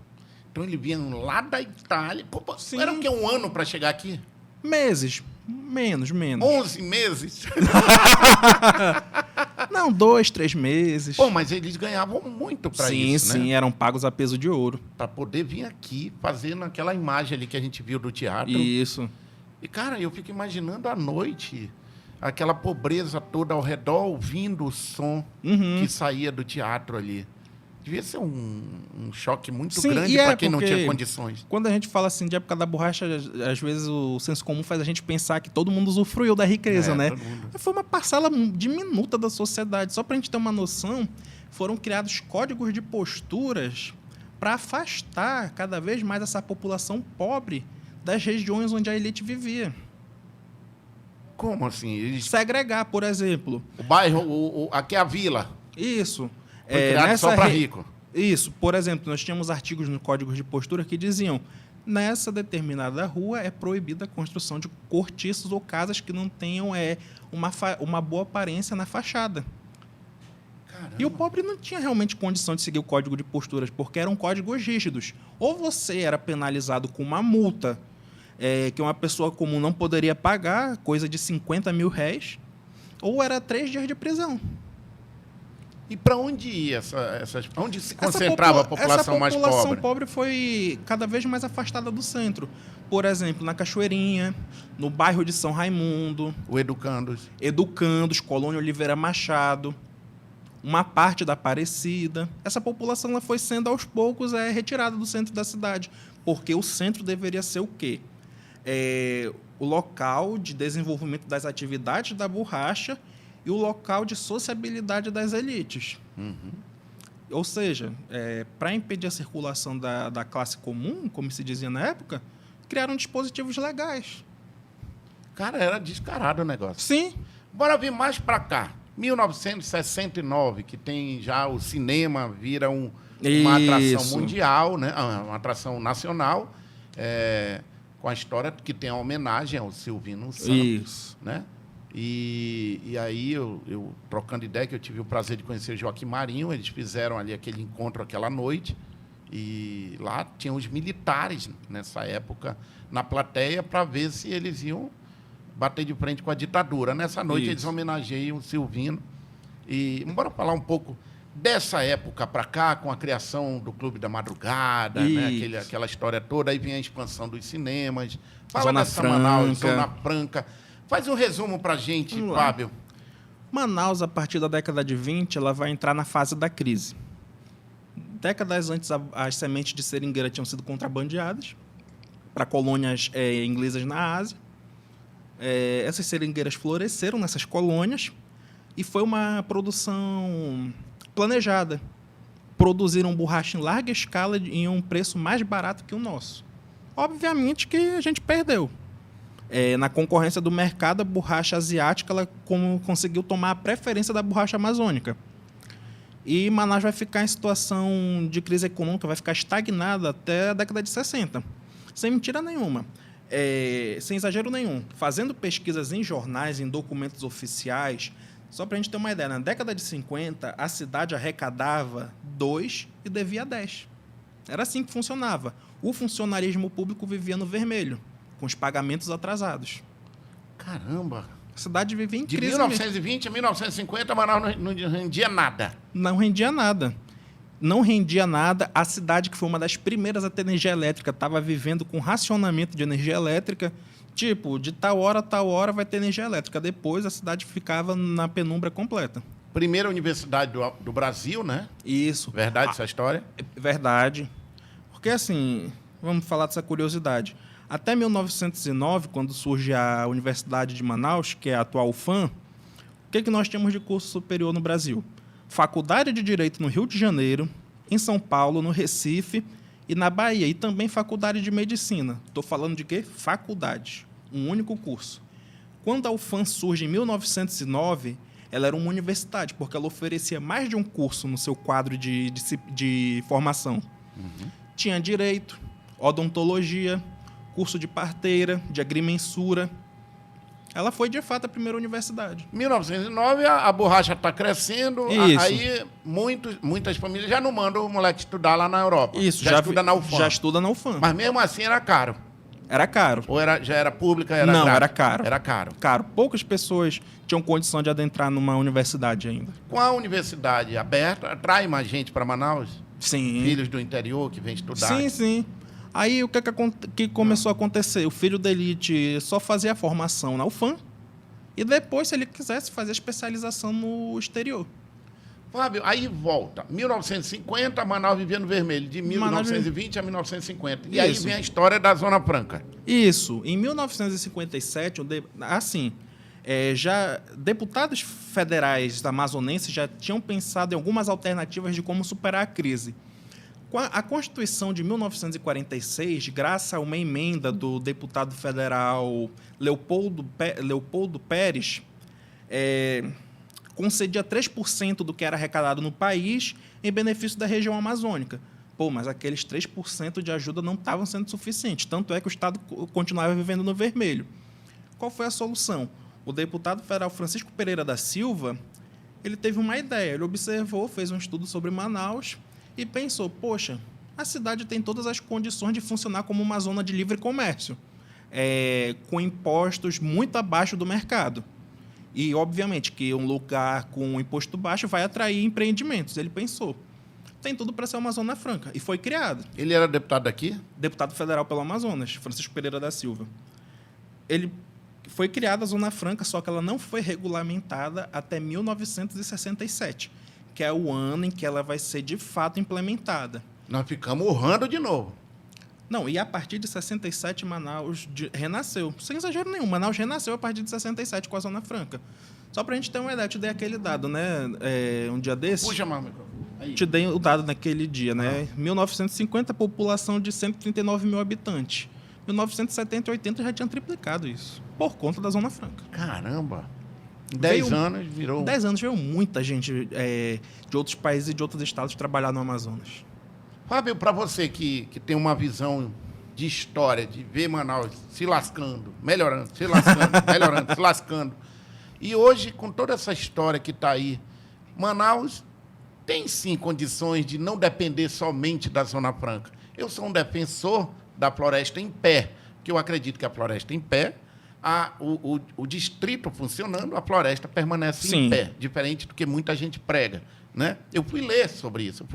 Então ele vinha lá da Itália. Pô,
Sim.
Era o quê? Um ano para chegar aqui?
Meses. Menos.
11 meses?
Não, 2, 3 meses.
Pô, mas eles ganhavam muito para isso,
Sim,
né?
eram pagos a peso de ouro.
Para poder vir aqui fazendo aquela imagem ali que a gente viu do teatro.
Isso.
E, cara, eu fico imaginando à noite aquela pobreza toda ao redor, ouvindo o som que saía do teatro ali. Devia ser um choque muito grande para quem não tinha condições.
Quando a gente fala assim de época da borracha, às vezes o senso comum faz a gente pensar que todo mundo usufruiu da riqueza, né? Foi uma parcela diminuta da sociedade. Só para a gente ter uma noção, foram criados códigos de posturas para afastar cada vez mais essa população pobre das regiões onde a elite vivia.
Como assim?
Segregar, por exemplo.
O bairro, aqui é a vila.
Isso.
Foi criado só para rico.
Isso. Por exemplo, nós tínhamos artigos no Código de Postura que diziam: nessa determinada rua é proibida a construção de cortiços ou casas que não tenham uma boa aparência na fachada.
Caramba.
E o pobre não tinha realmente condição de seguir o Código de Posturas, porque eram códigos rígidos. Ou você era penalizado com uma multa que uma pessoa comum não poderia pagar, coisa de 50 mil réis, ou era 3 dias de prisão.
E para onde ia onde se concentrava a população mais pobre?
Essa população pobre foi cada vez mais afastada do centro. Por exemplo, na Cachoeirinha, no bairro de São Raimundo.
O
Educandos, Colônia Oliveira Machado, uma parte da Aparecida. Essa população ela foi sendo, aos poucos, retirada do centro da cidade. Porque o centro deveria ser o quê? O local de desenvolvimento das atividades da borracha e o local de sociabilidade das elites. Ou seja, para impedir a circulação da classe comum, como se dizia na época, criaram dispositivos legais.
Cara, era descarado o negócio.
Sim.
Bora vir mais para cá. 1969, que tem já o cinema, vira uma atração mundial, né? Uma atração nacional, com a história que tem a homenagem ao Silvino Santos.
Isso.
Né? E aí, eu trocando ideia, que eu tive o prazer de conhecer o Joaquim Marinho, eles fizeram ali aquele encontro aquela noite, e lá tinham os militares, nessa época, na plateia, para ver se eles iam bater de frente com a ditadura. Nessa noite, eles homenageiam o Silvino. E bora falar um pouco dessa época para cá, com a criação do Clube da Madrugada, né? Aquela história toda. Aí vem a expansão dos cinemas. Fala dessa Manaus, Zona Franca. Faz um resumo para a gente, Fábio.
Manaus, a partir da década de 20, ela vai entrar na fase da crise. Décadas antes, as sementes de seringueira tinham sido contrabandeadas para colônias inglesas na Ásia. Essas seringueiras floresceram nessas colônias e foi uma produção planejada. Produziram borracha em larga escala em um preço mais barato que o nosso. Obviamente que a gente perdeu. Na concorrência do mercado, a borracha asiática ela conseguiu tomar a preferência da borracha amazônica. E Manaus vai ficar em situação de crise econômica, vai ficar estagnada até a década de 60. Sem mentira nenhuma. Sem exagero nenhum. Fazendo pesquisas em jornais, em documentos oficiais, só para a gente ter uma ideia, na década de 50, a cidade arrecadava 2 e devia 10. Era assim que funcionava. O funcionarismo público vivia no vermelho, com os pagamentos atrasados.
Caramba!
A cidade vivia em
de
crise.
De 1920 a 1950, Manaus não rendia nada.
Não rendia nada. Não rendia nada. A cidade, que foi uma das primeiras a ter energia elétrica, estava vivendo com racionamento de energia elétrica. Tipo, de tal hora vai ter energia elétrica. Depois, a cidade ficava na penumbra completa.
Primeira universidade do Brasil, né?
Isso.
Verdade essa história?
Verdade. Porque, assim, vamos falar dessa curiosidade. Até 1909, quando surge a Universidade de Manaus, que é a atual UFAM, o que nós temos de curso superior no Brasil? Faculdade de Direito no Rio de Janeiro, em São Paulo, no Recife e na Bahia. E também Faculdade de Medicina. Estou falando de quê? Faculdade. Um único curso. Quando a UFAM surge em 1909, ela era uma universidade, porque ela oferecia mais de um curso no seu quadro de formação. Tinha Direito, Odontologia, curso de parteira, de agrimensura. Ela foi, de fato, a primeira universidade.
Em 1909, a borracha está crescendo,
Isso.
aí muitas famílias já não mandam o moleque estudar lá na Europa.
Isso,
já estuda na UFAM.
Já estuda na UFAM.
Mas mesmo assim era caro.
Era caro.
Ou já era pública, era
Não,
grátis?
era caro.
Era caro.
Caro. Poucas pessoas tinham condição de adentrar numa universidade ainda.
Com a universidade aberta, atrai mais gente para Manaus?
Sim.
Filhos do interior que vêm estudar?
Sim, sim. Aí o que começou a acontecer? O filho da elite só fazia a formação na UFAM e depois, se ele quisesse, fazer a especialização no exterior.
Fábio, aí volta. 1950, Manaus vivia no vermelho, de 1920 a 1950. E aí
Isso.
vem a história da Zona Franca.
Isso. Em 1957, já deputados federais amazonenses já tinham pensado em algumas alternativas de como superar a crise. Com a Constituição de 1946, graças a uma emenda do deputado federal Leopoldo Pérez, concedia 3% do que era arrecadado no país em benefício da região amazônica. Mas aqueles 3% de ajuda não estavam sendo suficientes, tanto é que o Estado continuava vivendo no vermelho. Qual foi a solução? O deputado federal Francisco Pereira da Silva, ele teve uma ideia, ele observou, fez um estudo sobre Manaus e pensou, poxa, a cidade tem todas as condições de funcionar como uma zona de livre comércio, com impostos muito abaixo do mercado. E, obviamente, que um lugar com um imposto baixo vai atrair empreendimentos. Ele pensou, tem tudo para ser uma zona franca. E foi criado.
Ele era deputado daqui?
Deputado federal pelo Amazonas, Francisco Pereira da Silva. Ele foi criada a Zona Franca, só que ela não foi regulamentada até 1967, que é o ano em que ela vai ser, de fato, implementada.
Nós ficamos urrando de novo.
Não, e a partir de 67, Manaus renasceu. Sem exagero nenhum, Manaus renasceu a partir de 67 com a Zona Franca. Só para a gente ter uma ideia, eu te dei aquele dado, né? Um dia desses.
Puxa mais o microfone. Aí.
Te dei o dado naquele dia, né? 1950, população de 139 mil habitantes. 1970 e 80 já tinha triplicado isso, por conta da Zona Franca.
Caramba! 10 anos virou...
10 anos veio muita gente de outros países e de outros estados trabalhar no Amazonas.
Fábio, para você que tem uma visão de história, de ver Manaus se lascando, melhorando, se lascando, melhorando, se lascando. E hoje, com toda essa história que está aí, Manaus tem sim condições de não depender somente da Zona Franca. Eu sou um defensor da floresta em pé, porque eu acredito que a floresta em pé, o distrito funcionando, a floresta permanece
Sim.
em pé, diferente do que muita gente prega, né? Eu fui ler sobre isso,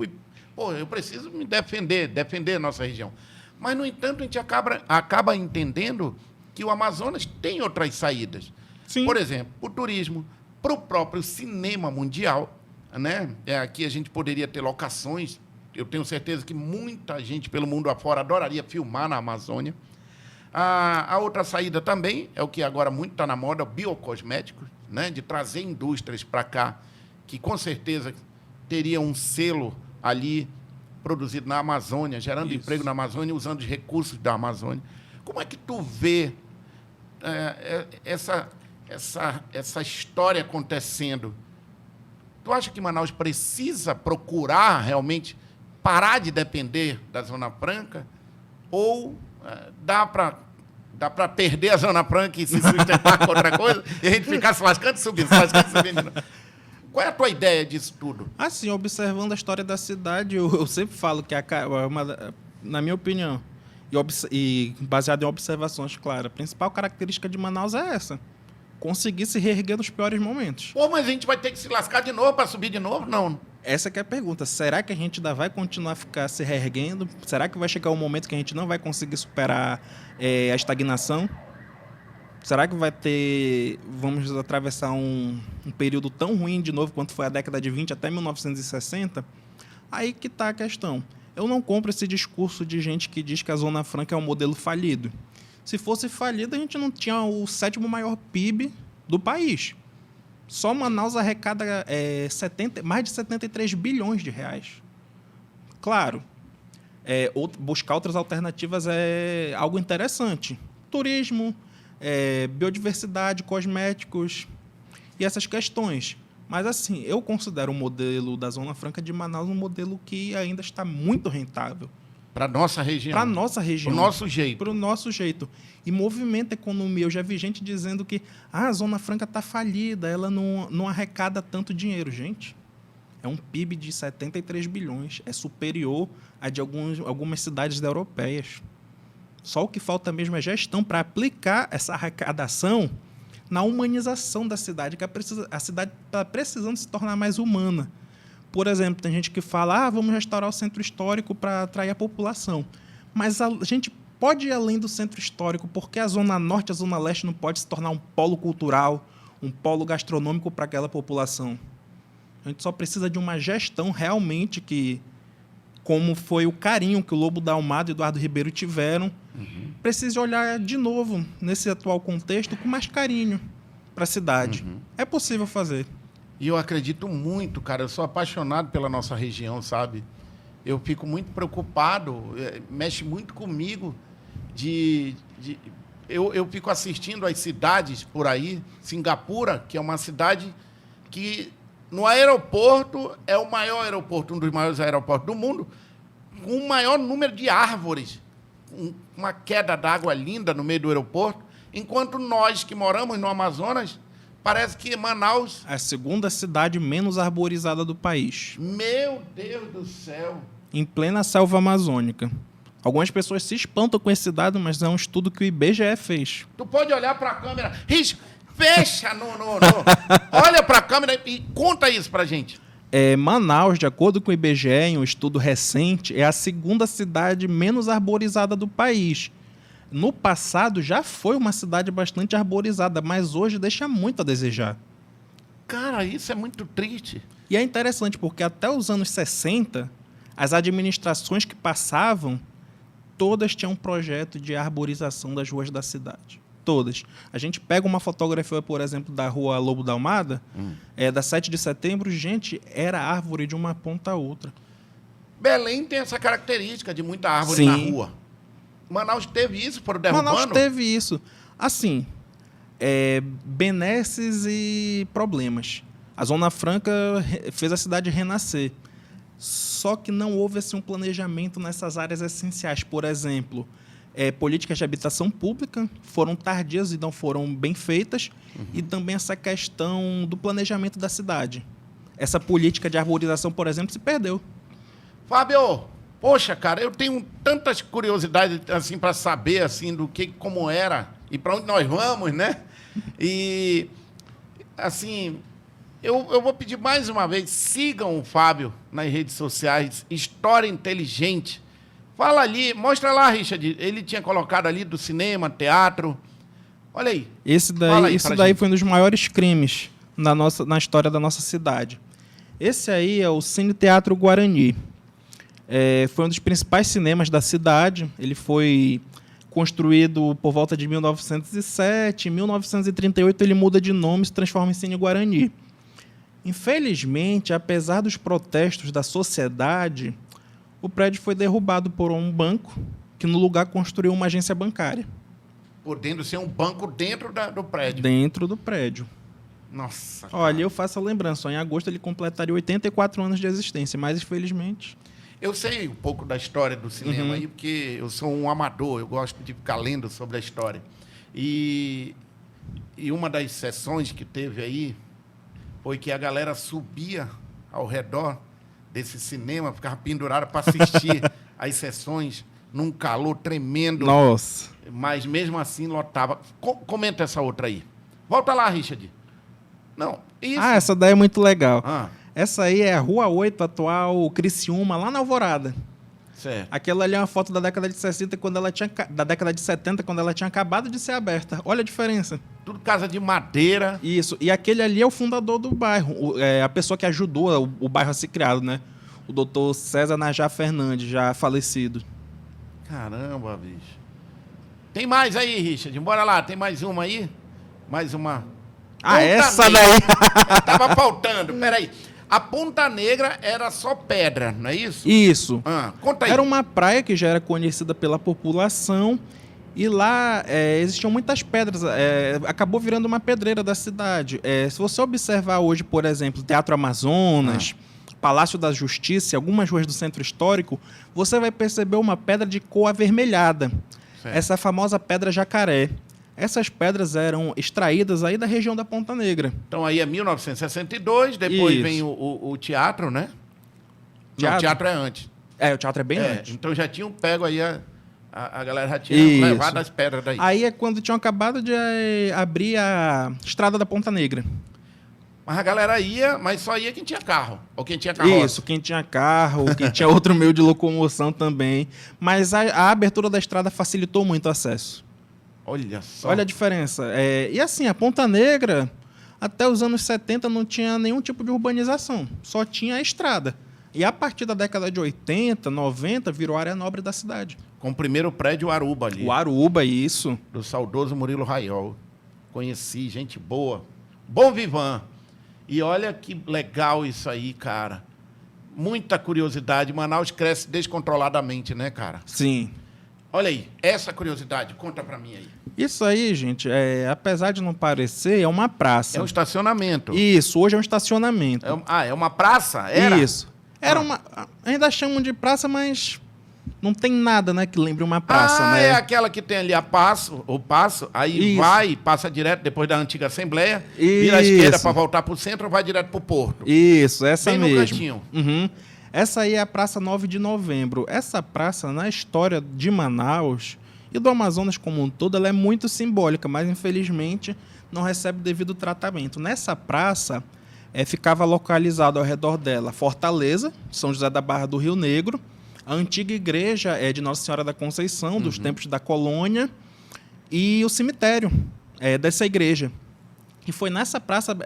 eu preciso me defender a nossa região. Mas, no entanto, a gente acaba entendendo que o Amazonas tem outras saídas.
Sim.
Por exemplo, o turismo, para o próprio cinema mundial, né? Aqui a gente poderia ter locações. Eu tenho certeza que muita gente pelo mundo afora adoraria filmar na Amazônia. A outra saída também é o que agora muito está na moda, o biocosmético, né? De trazer indústrias para cá, que com certeza teria um selo ali produzido na Amazônia, gerando emprego na Amazônia, usando os recursos da Amazônia. Como é que tu vê essa história acontecendo? Tu acha que Manaus precisa procurar realmente parar de depender da Zona Franca? Ou dá para perder a Zona Franca e se sustentar com outra coisa e a gente ficar se lascando e subindo, se lascando e subindo? Qual é a tua ideia disso tudo?
Assim, observando a história da cidade, eu sempre falo que, na minha opinião, e baseado em observações, claro, a principal característica de Manaus é essa. Conseguir se reerguer nos piores momentos.
Mas a gente vai ter que se lascar de novo para subir de novo? Não.
Essa que é a pergunta. Será que a gente ainda vai continuar a ficar se reerguendo? Será que vai chegar um momento que a gente não vai conseguir superar a estagnação? Será que vamos atravessar um período tão ruim de novo quanto foi a década de 20 até 1960? Aí que está a questão. Eu não compro esse discurso de gente que diz que a Zona Franca é um modelo falido. Se fosse falido, a gente não tinha o 7º maior PIB do país. Só Manaus arrecada mais de 73 bilhões de reais. Claro, buscar outras alternativas é algo interessante. Turismo, biodiversidade, cosméticos e essas questões. Mas, assim, eu considero o modelo da Zona Franca de Manaus um modelo que ainda está muito rentável.
Para nossa região.
Para nossa região.
Para o nosso jeito.
Para o nosso jeito. E movimenta a economia. Eu já vi gente dizendo que a Zona Franca está falida, ela não arrecada tanto dinheiro. Gente, é um PIB de 73 bilhões. É superior a de algumas cidades europeias. Só o que falta mesmo é gestão para aplicar essa arrecadação na humanização da cidade, que a cidade está precisando se tornar mais humana. Por exemplo, tem gente que fala, vamos restaurar o centro histórico para atrair a população. Mas a gente pode ir além do centro histórico, porque a Zona Norte e a Zona Leste não pode se tornar um polo cultural, um polo gastronômico para aquela população. A gente só precisa de uma gestão realmente que, como foi o carinho que o Lobo da Almada e Eduardo Ribeiro tiveram, precisa olhar de novo, nesse atual contexto, com mais carinho para a cidade. É possível fazer.
E eu acredito muito, cara. Eu sou apaixonado pela nossa região, sabe? Eu fico muito preocupado, mexe muito comigo eu fico assistindo as cidades por aí. Singapura, que é uma cidade que, no aeroporto, é o maior aeroporto, um dos maiores aeroportos do mundo, com o maior número de árvores, uma queda d'água linda no meio do aeroporto, enquanto nós que moramos no Amazonas, parece que Manaus...
É a segunda cidade menos arborizada do país.
Meu Deus do céu!
Em plena selva amazônica. Algumas pessoas se espantam com esse dado, mas é um estudo que o IBGE fez.
Tu pode olhar para a câmera, fecha olha para a câmera e conta isso para a gente.
Manaus, de acordo com o IBGE, em um estudo recente, é a segunda cidade menos arborizada do país. No passado, já foi uma cidade bastante arborizada, mas hoje deixa muito a desejar.
Cara, isso é muito triste.
E é interessante, porque até os anos 60, as administrações que passavam, todas tinham um projeto de arborização das ruas da cidade. Todas. A gente pega uma fotografia, por exemplo, da rua Lobo da Almada, da 7 de setembro, gente, era árvore de uma ponta a outra.
Belém tem essa característica de muita árvore
Sim.
na rua. Manaus teve isso, foram derrubando?
Manaus teve isso. Assim, benesses e problemas. A Zona Franca fez a cidade renascer. Só que não houve assim, um planejamento nessas áreas essenciais. Por exemplo, políticas de habitação pública foram tardias e não foram bem feitas. E também essa questão do planejamento da cidade. Essa política de arborização, por exemplo, se perdeu.
Fábio, poxa, cara, eu tenho tantas curiosidades assim para saber assim do como era e para onde nós vamos, né? E assim, eu vou pedir mais uma vez, sigam o Fábio nas redes sociais, História Inteligente. Fala ali, mostra lá, Richard. Ele tinha colocado ali do cinema, teatro. Olha aí.
Isso daí foi um dos maiores crimes na história da nossa cidade. Esse aí é o Cine Teatro Guarani. Foi um dos principais cinemas da cidade. Ele foi construído por volta de 1907. Em 1938, ele muda de nome e se transforma em Cine Guarani. Infelizmente, apesar dos protestos da sociedade, o prédio foi derrubado por um banco que, no lugar, construiu uma agência bancária.
Podendo ser um banco dentro do prédio.
Dentro do prédio.
Nossa.
Olha, eu faço a lembrança. Em agosto ele completaria 84 anos de existência, mas, infelizmente...
Eu sei um pouco da história do cinema aí, porque eu sou um amador, eu gosto de ficar lendo sobre a história. E uma das sessões que teve aí foi que a galera subia ao redor desse cinema, ficava pendurada para assistir às sessões num calor tremendo.
Nossa.
Mas mesmo assim lotava. Comenta essa outra aí. Volta lá, Richard. Não, isso.
Essa daí é muito legal.
Ah.
Essa aí é a Rua 8, atual Criciúma, lá na Alvorada.
Certo.
Aquela ali é uma foto da década de 60, da década de 70, quando ela tinha acabado de ser aberta. Olha a diferença.
Tudo casa de madeira.
Isso. E aquele ali é o fundador do bairro. A pessoa que ajudou o bairro a ser criado, né? O doutor César Najá Fernandes, já falecido.
Caramba, bicho. Tem mais aí, Richard? Bora lá. Tem mais uma aí? Mais uma. Ponta
essa
Negra.
daí.
Tava faltando, peraí. A Ponta Negra era só pedra, não é isso?
Isso.
Conta aí.
Era uma praia que já era conhecida pela população e lá existiam muitas pedras. Acabou virando uma pedreira da cidade. Se você observar hoje, por exemplo, Teatro Amazonas, Palácio da Justiça, algumas ruas do centro histórico, você vai perceber uma pedra de cor avermelhada.
Certo.
Essa famosa pedra jacaré. Essas pedras eram extraídas aí da região da Ponta Negra.
Então aí é 1962, depois
Isso.
vem o teatro, né? Não,
Teatro?
o teatro é antes.
O teatro é bem antes.
Então já tinham pego aí, a galera já tinha
Isso.
levado as pedras daí.
Aí é quando tinham acabado de abrir a estrada da Ponta Negra.
Mas a galera ia, mas só ia quem tinha carro, ou quem tinha carroça.
Isso, quem tinha carro, quem tinha outro meio de locomoção também. Mas a abertura da estrada facilitou muito o acesso.
Olha só.
Olha a diferença. E assim, a Ponta Negra, até os anos 70, não tinha nenhum tipo de urbanização. Só tinha a estrada. E a partir da década de 80, 90, virou área nobre da cidade.
Com o primeiro prédio, o Aruba ali.
O Aruba, isso.
Do saudoso Murilo Raiol. Conheci, gente boa. Bom vivan. E olha que legal isso aí, cara. Muita curiosidade. Manaus cresce descontroladamente, né, cara?
Sim.
Olha aí, essa curiosidade, conta pra mim aí.
Isso aí, gente, apesar de não parecer, é uma praça.
É um estacionamento.
Isso, hoje é um estacionamento.
É uma praça? Era?
Isso. Era uma... Ainda chamam de praça, mas não tem nada, né, que lembre uma praça, né?
É aquela que tem ali o passo, aí
Isso.
vai, passa direto depois da antiga Assembleia, vira à esquerda para voltar pro centro, vai direto pro porto.
Isso, essa
Bem
mesmo.
no cantinho.
Uhum. Essa aí é a Praça 9 de Novembro. Essa praça, na história de Manaus e do Amazonas como um todo, ela é muito simbólica, mas infelizmente não recebe devido tratamento. Nessa praça, ficava localizado ao redor dela Fortaleza, São José da Barra do Rio Negro, a antiga igreja de Nossa Senhora da Conceição, dos tempos da colônia, e o cemitério dessa igreja. E foi nessa praça,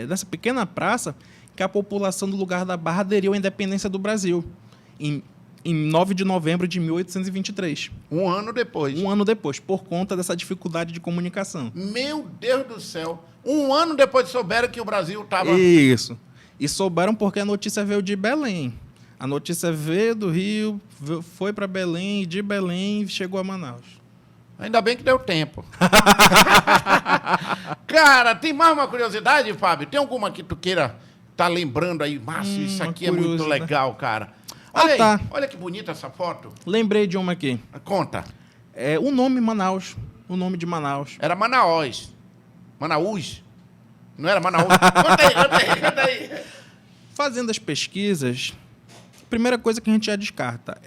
nessa pequena praça, que a população do lugar da Barra aderiu à independência do Brasil, em 9 de novembro de 1823.
Um ano depois.
Um ano depois, por conta dessa dificuldade de comunicação.
Meu Deus do céu. Um ano depois souberam que o Brasil estava...
Isso. E souberam porque a notícia veio de Belém. A notícia veio do Rio, foi para Belém, e de Belém chegou a Manaus.
Ainda bem que deu tempo. Cara, tem mais uma curiosidade, Fábio? Tem alguma que tu queira tá lembrando aí? Márcio, isso aqui é muito legal, cara. Olha aí,
tá.
olha que bonita essa foto.
Lembrei de uma aqui.
Conta.
O nome Manaus. O nome de Manaus.
Era Manaus. Manaus? Não era Manaus? Conta aí.
Fazendo as pesquisas, primeira coisa que a gente já descarta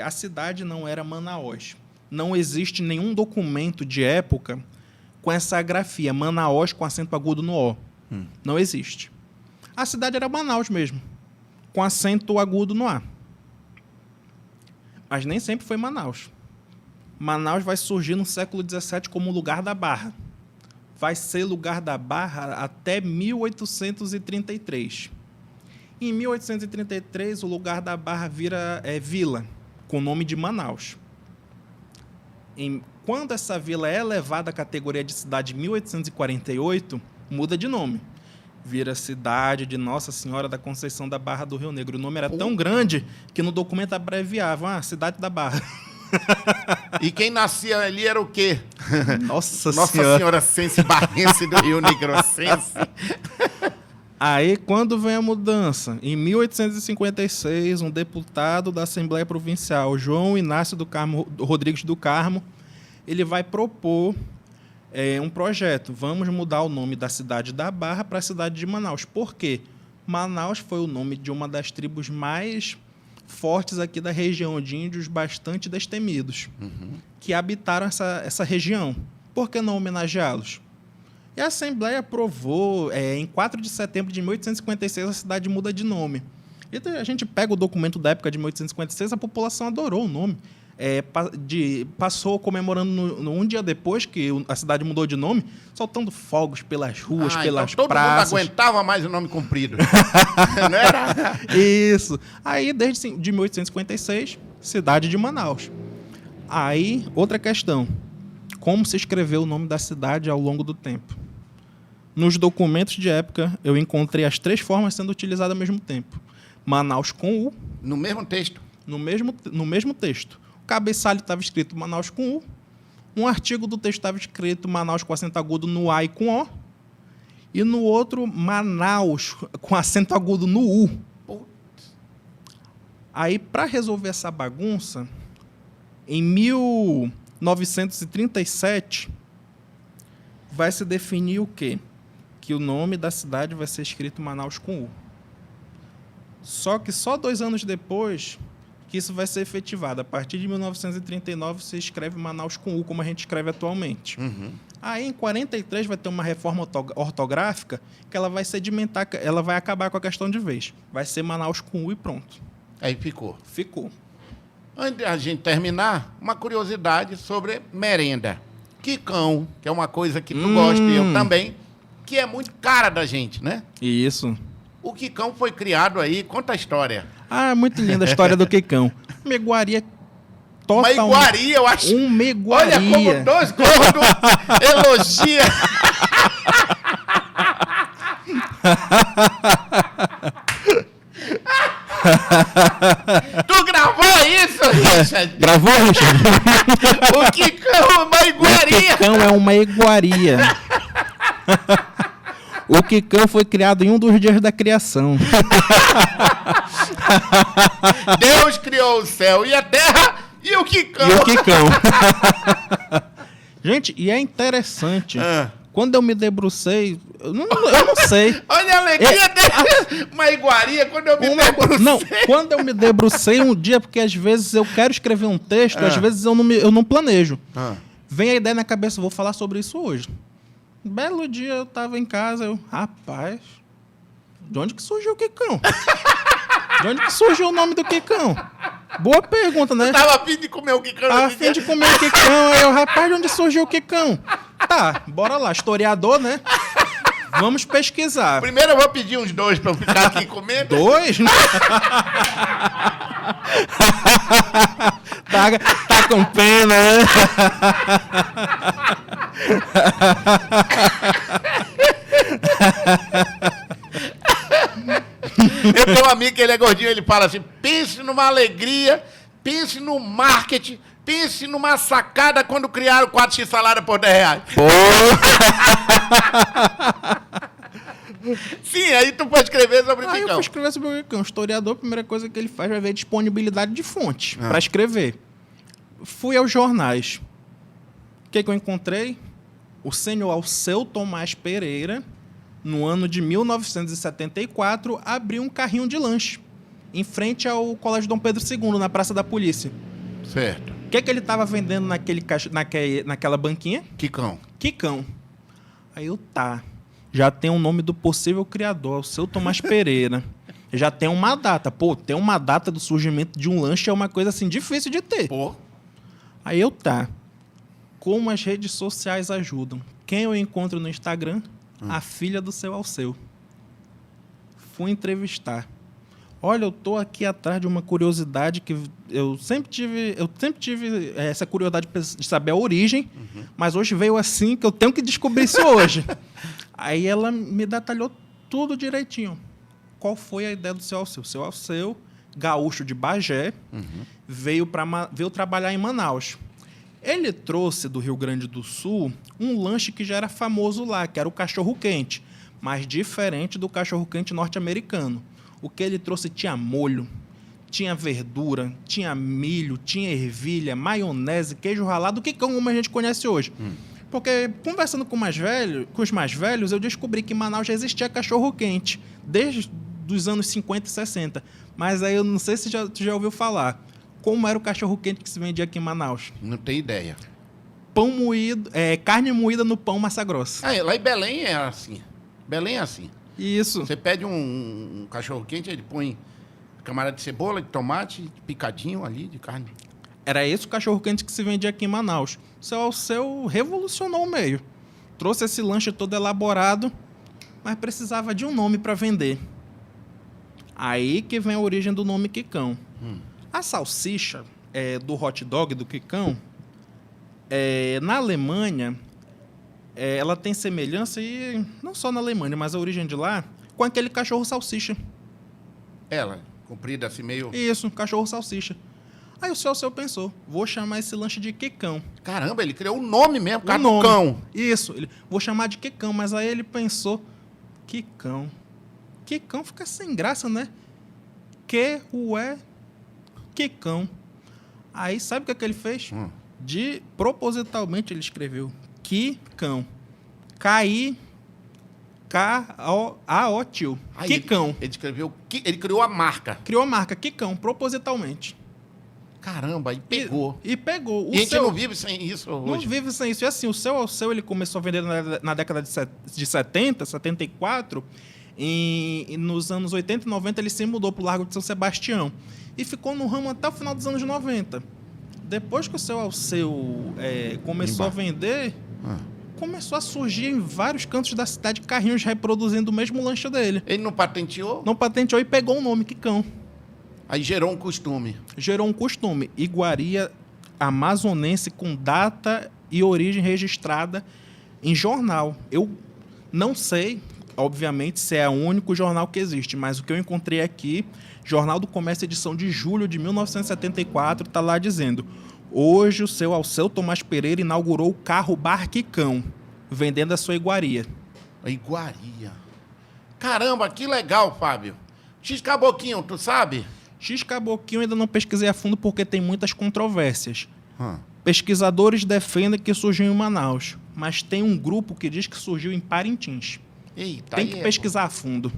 a cidade não era Manaus. Não existe nenhum documento de época com essa grafia, Manaus com acento agudo no O. Não existe. A cidade era Manaus mesmo, com acento agudo no A. Mas nem sempre foi Manaus. Manaus vai surgir no século XVII como lugar da Barra. Vai ser lugar da Barra até 1833. Em 1833, o lugar da Barra vira vila, com o nome de Manaus. Quando essa vila é elevada à categoria de cidade em 1848, muda de nome. Vira cidade de Nossa Senhora da Conceição da Barra do Rio Negro. O nome era tão grande que no documento abreviava Cidade da Barra.
E quem nascia ali era o quê?
Nossa
Nossa Senhora Sense Barrense do Rio Negrossense.
Aí, quando vem a mudança? Em 1856, um deputado da Assembleia Provincial, João Inácio Rodrigues do Carmo, ele vai propor um projeto. Vamos mudar o nome da cidade da Barra para a cidade de Manaus. Por quê? Manaus foi o nome de uma das tribos mais fortes aqui da região, de índios bastante destemidos, que habitaram essa região. Por que não homenageá-los? E a Assembleia aprovou, em 4 de setembro de 1856, a cidade muda de nome. E a gente pega o documento da época de 1856, a população adorou o nome. Passou comemorando um dia depois que a cidade mudou de nome, soltando fogos pelas ruas, pelas
então
praças.
Todo mundo aguentava mais o nome comprido. Não era?
Isso. Aí, desde 1856, cidade de Manaus. Aí, outra questão. Como se escreveu o nome da cidade ao longo do tempo? Nos documentos de época, eu encontrei as 3 formas sendo utilizadas ao mesmo tempo. Manaus com U.
No mesmo texto?
No mesmo texto. O cabeçalho estava escrito Manaus com U. Um artigo do texto estava escrito Manaus com acento agudo no A e com O. E no outro, Manaus com acento agudo no U. Aí, para resolver essa bagunça, em 1937, vai se definir o quê? Que o nome da cidade vai ser escrito Manaus com U. Só que só 2 anos depois que isso vai ser efetivado. A partir de 1939, se escreve Manaus com U, como a gente escreve atualmente.
Uhum.
Aí, em 43, vai ter uma reforma ortográfica que ela vai sedimentar, ela vai acabar com a questão de vez. Vai ser Manaus com U e pronto.
Aí ficou.
Ficou.
Antes de a gente terminar, uma curiosidade sobre merenda. Quicão, que é uma coisa que tu gosta e eu também, que é muito cara da gente, né?
Isso.
O quicão foi criado aí, conta a história.
Ah, muito linda a história do quicão. Uma iguaria total.
Uma iguaria, eu acho.
Uma iguaria.
Olha como 2 gordos elogiam. Tu gravou isso, Richard?
Gravou, Richard?
O quicão é uma iguaria.
O quicão é uma iguaria. O quicão foi criado em um dos dias da criação.
Deus criou o céu e a terra e o quicão.
E o quicão. Gente, e é interessante. Quando eu me debrucei, eu não sei.
Olha a alegria dele. Uma iguaria quando eu me debrucei.
Não, quando eu me debrucei um dia, porque às vezes eu quero escrever um texto, às vezes eu não planejo. Vem a ideia na cabeça, vou falar sobre isso hoje. Um belo dia eu tava em casa, rapaz, de onde que surgiu o quicão? De onde que surgiu o nome do quicão? Boa pergunta, né?
Eu tava a fim de comer o quicão.
A fim de comer o quicão. Aí eu, rapaz, de onde surgiu o quicão? Tá, bora lá, historiador, né? Vamos pesquisar.
Primeiro eu vou pedir uns 2 pra eu ficar aqui comendo.
2? tá com pena, né?
Eu tenho um amigo que ele é gordinho, ele fala assim, pense numa alegria, pense no marketing, pense numa sacada quando criaram 4x salário por R$10. Sim, aí tu pode escrever sobre o
Aí eu
quicão.
fui escrever sobre o quicão. O historiador, a primeira coisa que ele faz vai ver disponibilidade de fonte para escrever. Fui aos jornais. O que eu encontrei? O senhor Alceu Tomás Pereira, no ano de 1974, abriu um carrinho de lanche em frente ao Colégio Dom Pedro II, na Praça da Polícia.
Certo.
O que ele estava vendendo naquela banquinha?
Quicão.
Quicão. Aí eu, já tem o nome do possível criador, o seu Tomás Pereira. Já tem uma data. Pô, ter uma data do surgimento de um lanche é uma coisa assim difícil de ter.
Pô.
Aí eu, como as redes sociais ajudam? Quem eu encontro no Instagram? A filha do seu Alceu. Fui entrevistar. Olha, eu tô aqui atrás de uma curiosidade que eu sempre tive essa curiosidade de saber a origem, mas hoje veio assim que eu tenho que descobrir isso hoje. Aí ela me detalhou tudo direitinho. Qual foi a ideia do seu Alceu? O seu Alceu, gaúcho de Bagé, veio trabalhar em Manaus. Ele trouxe do Rio Grande do Sul um lanche que já era famoso lá, que era o cachorro-quente, mas diferente do cachorro-quente norte-americano. O que ele trouxe tinha molho, tinha verdura, tinha milho, tinha ervilha, maionese, queijo ralado, que como a gente conhece hoje. Porque, conversando com os mais velhos, eu descobri que em Manaus já existia cachorro-quente, desde os anos 50 e 60. Mas aí eu não sei se tu já ouviu falar. Como era o cachorro-quente que se vendia aqui em Manaus?
Não tenho ideia.
Pão moído, carne moída no pão massa grossa.
Lá em Belém é assim. Belém é assim.
Isso.
Você pede um cachorro-quente, ele põe camada de cebola, de tomate, picadinho ali, de carne.
Era esse o cachorro-quente que se vendia aqui em Manaus. O seu Alceu revolucionou o meio. Trouxe esse lanche todo elaborado, mas precisava de um nome para vender. Aí que vem a origem do nome quicão. A salsicha do hot dog, do quicão, na Alemanha, ela tem semelhança, e não só na Alemanha, mas a origem de lá, com aquele cachorro salsicha.
Ela, comprida assim meio...
Isso, cachorro salsicha. Aí o seu pensou, vou chamar esse lanche de quecão.
Caramba, ele criou o nome mesmo,
O nome.
cão.
Isso, vou chamar de quecão, mas aí ele pensou, quecão. Quecão fica sem graça, né? Quecão. Aí sabe o que ele fez? Propositalmente ele escreveu quicão. K-O-A-O-Tio. Quicão.
Ele escreveu, ele criou a marca.
Criou a marca Quicão, propositalmente.
Caramba, e pegou.
E pegou.
E a gente não vive sem isso hoje.
Não vive sem isso. E assim, o seu ele começou a vender na década de 70, 74. E nos anos 80 e 90 ele se mudou para o Largo de São Sebastião. E ficou no ramo até o final dos anos 90. Depois que o seu Alceu começou a vender, começou a surgir em vários cantos da cidade carrinhos reproduzindo o mesmo lanche dele.
Ele não patenteou?
Não patenteou e pegou o nome Quicão.
Aí gerou um costume.
Iguaria amazonense com data e origem registrada em jornal. Eu não sei, obviamente, se é o único jornal que existe, mas o que eu encontrei aqui, Jornal do Comércio, edição de julho de 1974, está lá dizendo: hoje o seu Alceu Tomás Pereira inaugurou o carro Bar Quicão, vendendo a sua iguaria.
A iguaria. Caramba, que legal, Fábio. X Caboquinho, tu sabe?
X Caboquinho ainda não pesquisei a fundo porque tem muitas controvérsias. Pesquisadores defendem que surgiu em Manaus, mas tem um grupo que diz que surgiu em Parintins.
Eita,
tem que pesquisar a fundo.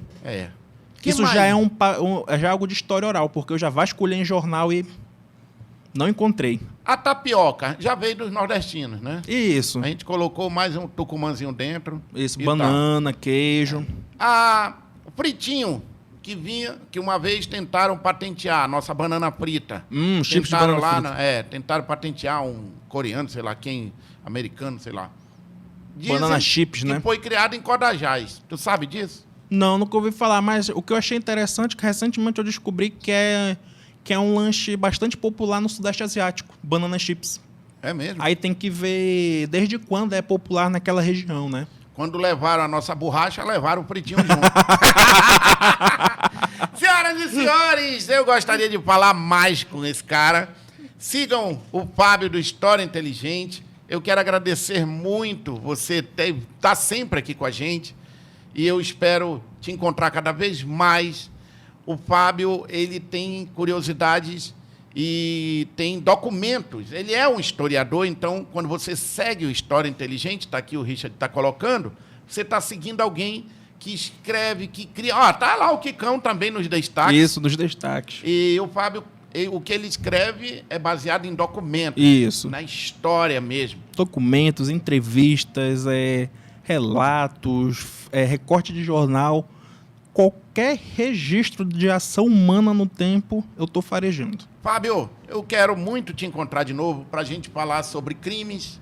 Isso
mais?
já é já é algo de história oral, porque eu já vasculhei em jornal e não encontrei.
A tapioca já veio dos nordestinos, né?
Isso.
A gente colocou mais um tucumãzinho dentro.
Isso, banana, queijo.
O fritinho que vinha, que uma vez tentaram patentear, a nossa banana frita.
Chips de banana frita.
Tentaram patentear um coreano, sei lá quem, americano, sei lá.
Banana chips, né?
Que foi criado em Codajás. Tu sabe disso?
Não, nunca ouvi falar, mas o que eu achei interessante é que recentemente eu descobri que é um lanche bastante popular no Sudeste Asiático, banana chips.
É mesmo?
Aí tem que ver desde quando é popular naquela região, né?
Quando levaram a nossa borracha, levaram o fritinho junto. Senhoras e senhores, eu gostaria de falar mais com esse cara. Sigam o Fábio do História Inteligente. Eu quero agradecer muito você estar sempre aqui com a gente. E eu espero te encontrar cada vez mais. O Fábio, ele tem curiosidades e tem documentos. Ele é um historiador, então, quando você segue o História Inteligente, está aqui o Richard está colocando, você está seguindo alguém que escreve, que cria... Tá lá o Quicão também nos destaques.
Isso, nos destaques.
E o Fábio, o que ele escreve é baseado em documentos.
Isso.
Na história mesmo.
Documentos, entrevistas, relatos, recorte de jornal. Qualquer registro de ação humana no tempo, eu estou farejando.
Fábio, eu quero muito te encontrar de novo para a gente falar sobre crimes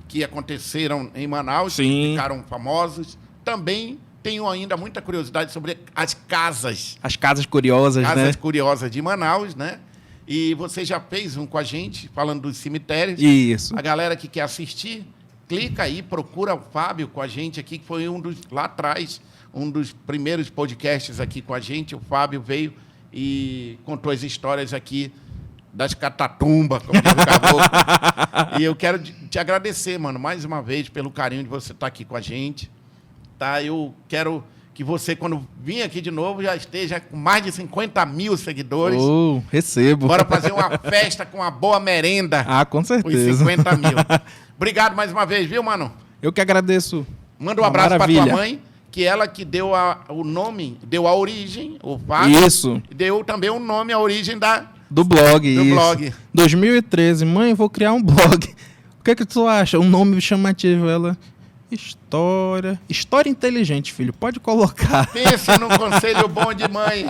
que aconteceram em Manaus, que ficaram famosos. Também tenho ainda muita curiosidade sobre as casas.
As casas curiosas, né?
Casas curiosas de Manaus, né? E você já fez um com a gente, falando dos cemitérios.
Isso.
A galera que quer assistir, clica aí, procura o Fábio com a gente aqui, que foi lá atrás, um dos primeiros podcasts aqui com a gente. O Fábio veio e contou as histórias aqui das catatumbas, como diz o caboclo. E eu quero te agradecer, mano, mais uma vez, pelo carinho de você estar aqui com a gente. Tá? Eu quero que você, quando vir aqui de novo, já esteja com mais de 50 mil seguidores.
Recebo.
Bora fazer uma festa com uma boa merenda.
Com certeza.
Os 50 mil. Obrigado mais uma vez, viu, mano?
Eu que agradeço.
Manda um abraço para tua mãe, que ela que deu o nome, deu a origem, o Fábio.
Isso.
Deu também o nome, a origem
do blog.
Do blog.
2013. Mãe, vou criar um blog. O que tu acha? Um nome chamativo. Ela... História inteligente, filho. Pode colocar.
Pense num conselho bom de mãe.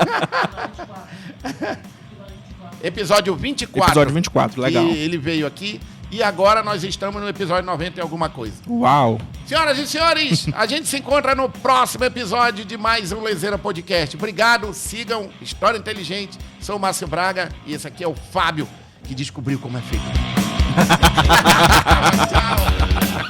Episódio 24.
Episódio 24, legal.
E ele veio aqui. E agora nós estamos no episódio 90 e alguma coisa.
Uau!
Senhoras e senhores, a gente se encontra no próximo episódio de mais um Lezeira Podcast. Obrigado, sigam História Inteligente. Sou o Márcio Braga e esse aqui é o Fábio, que descobriu como é feito. Tchau.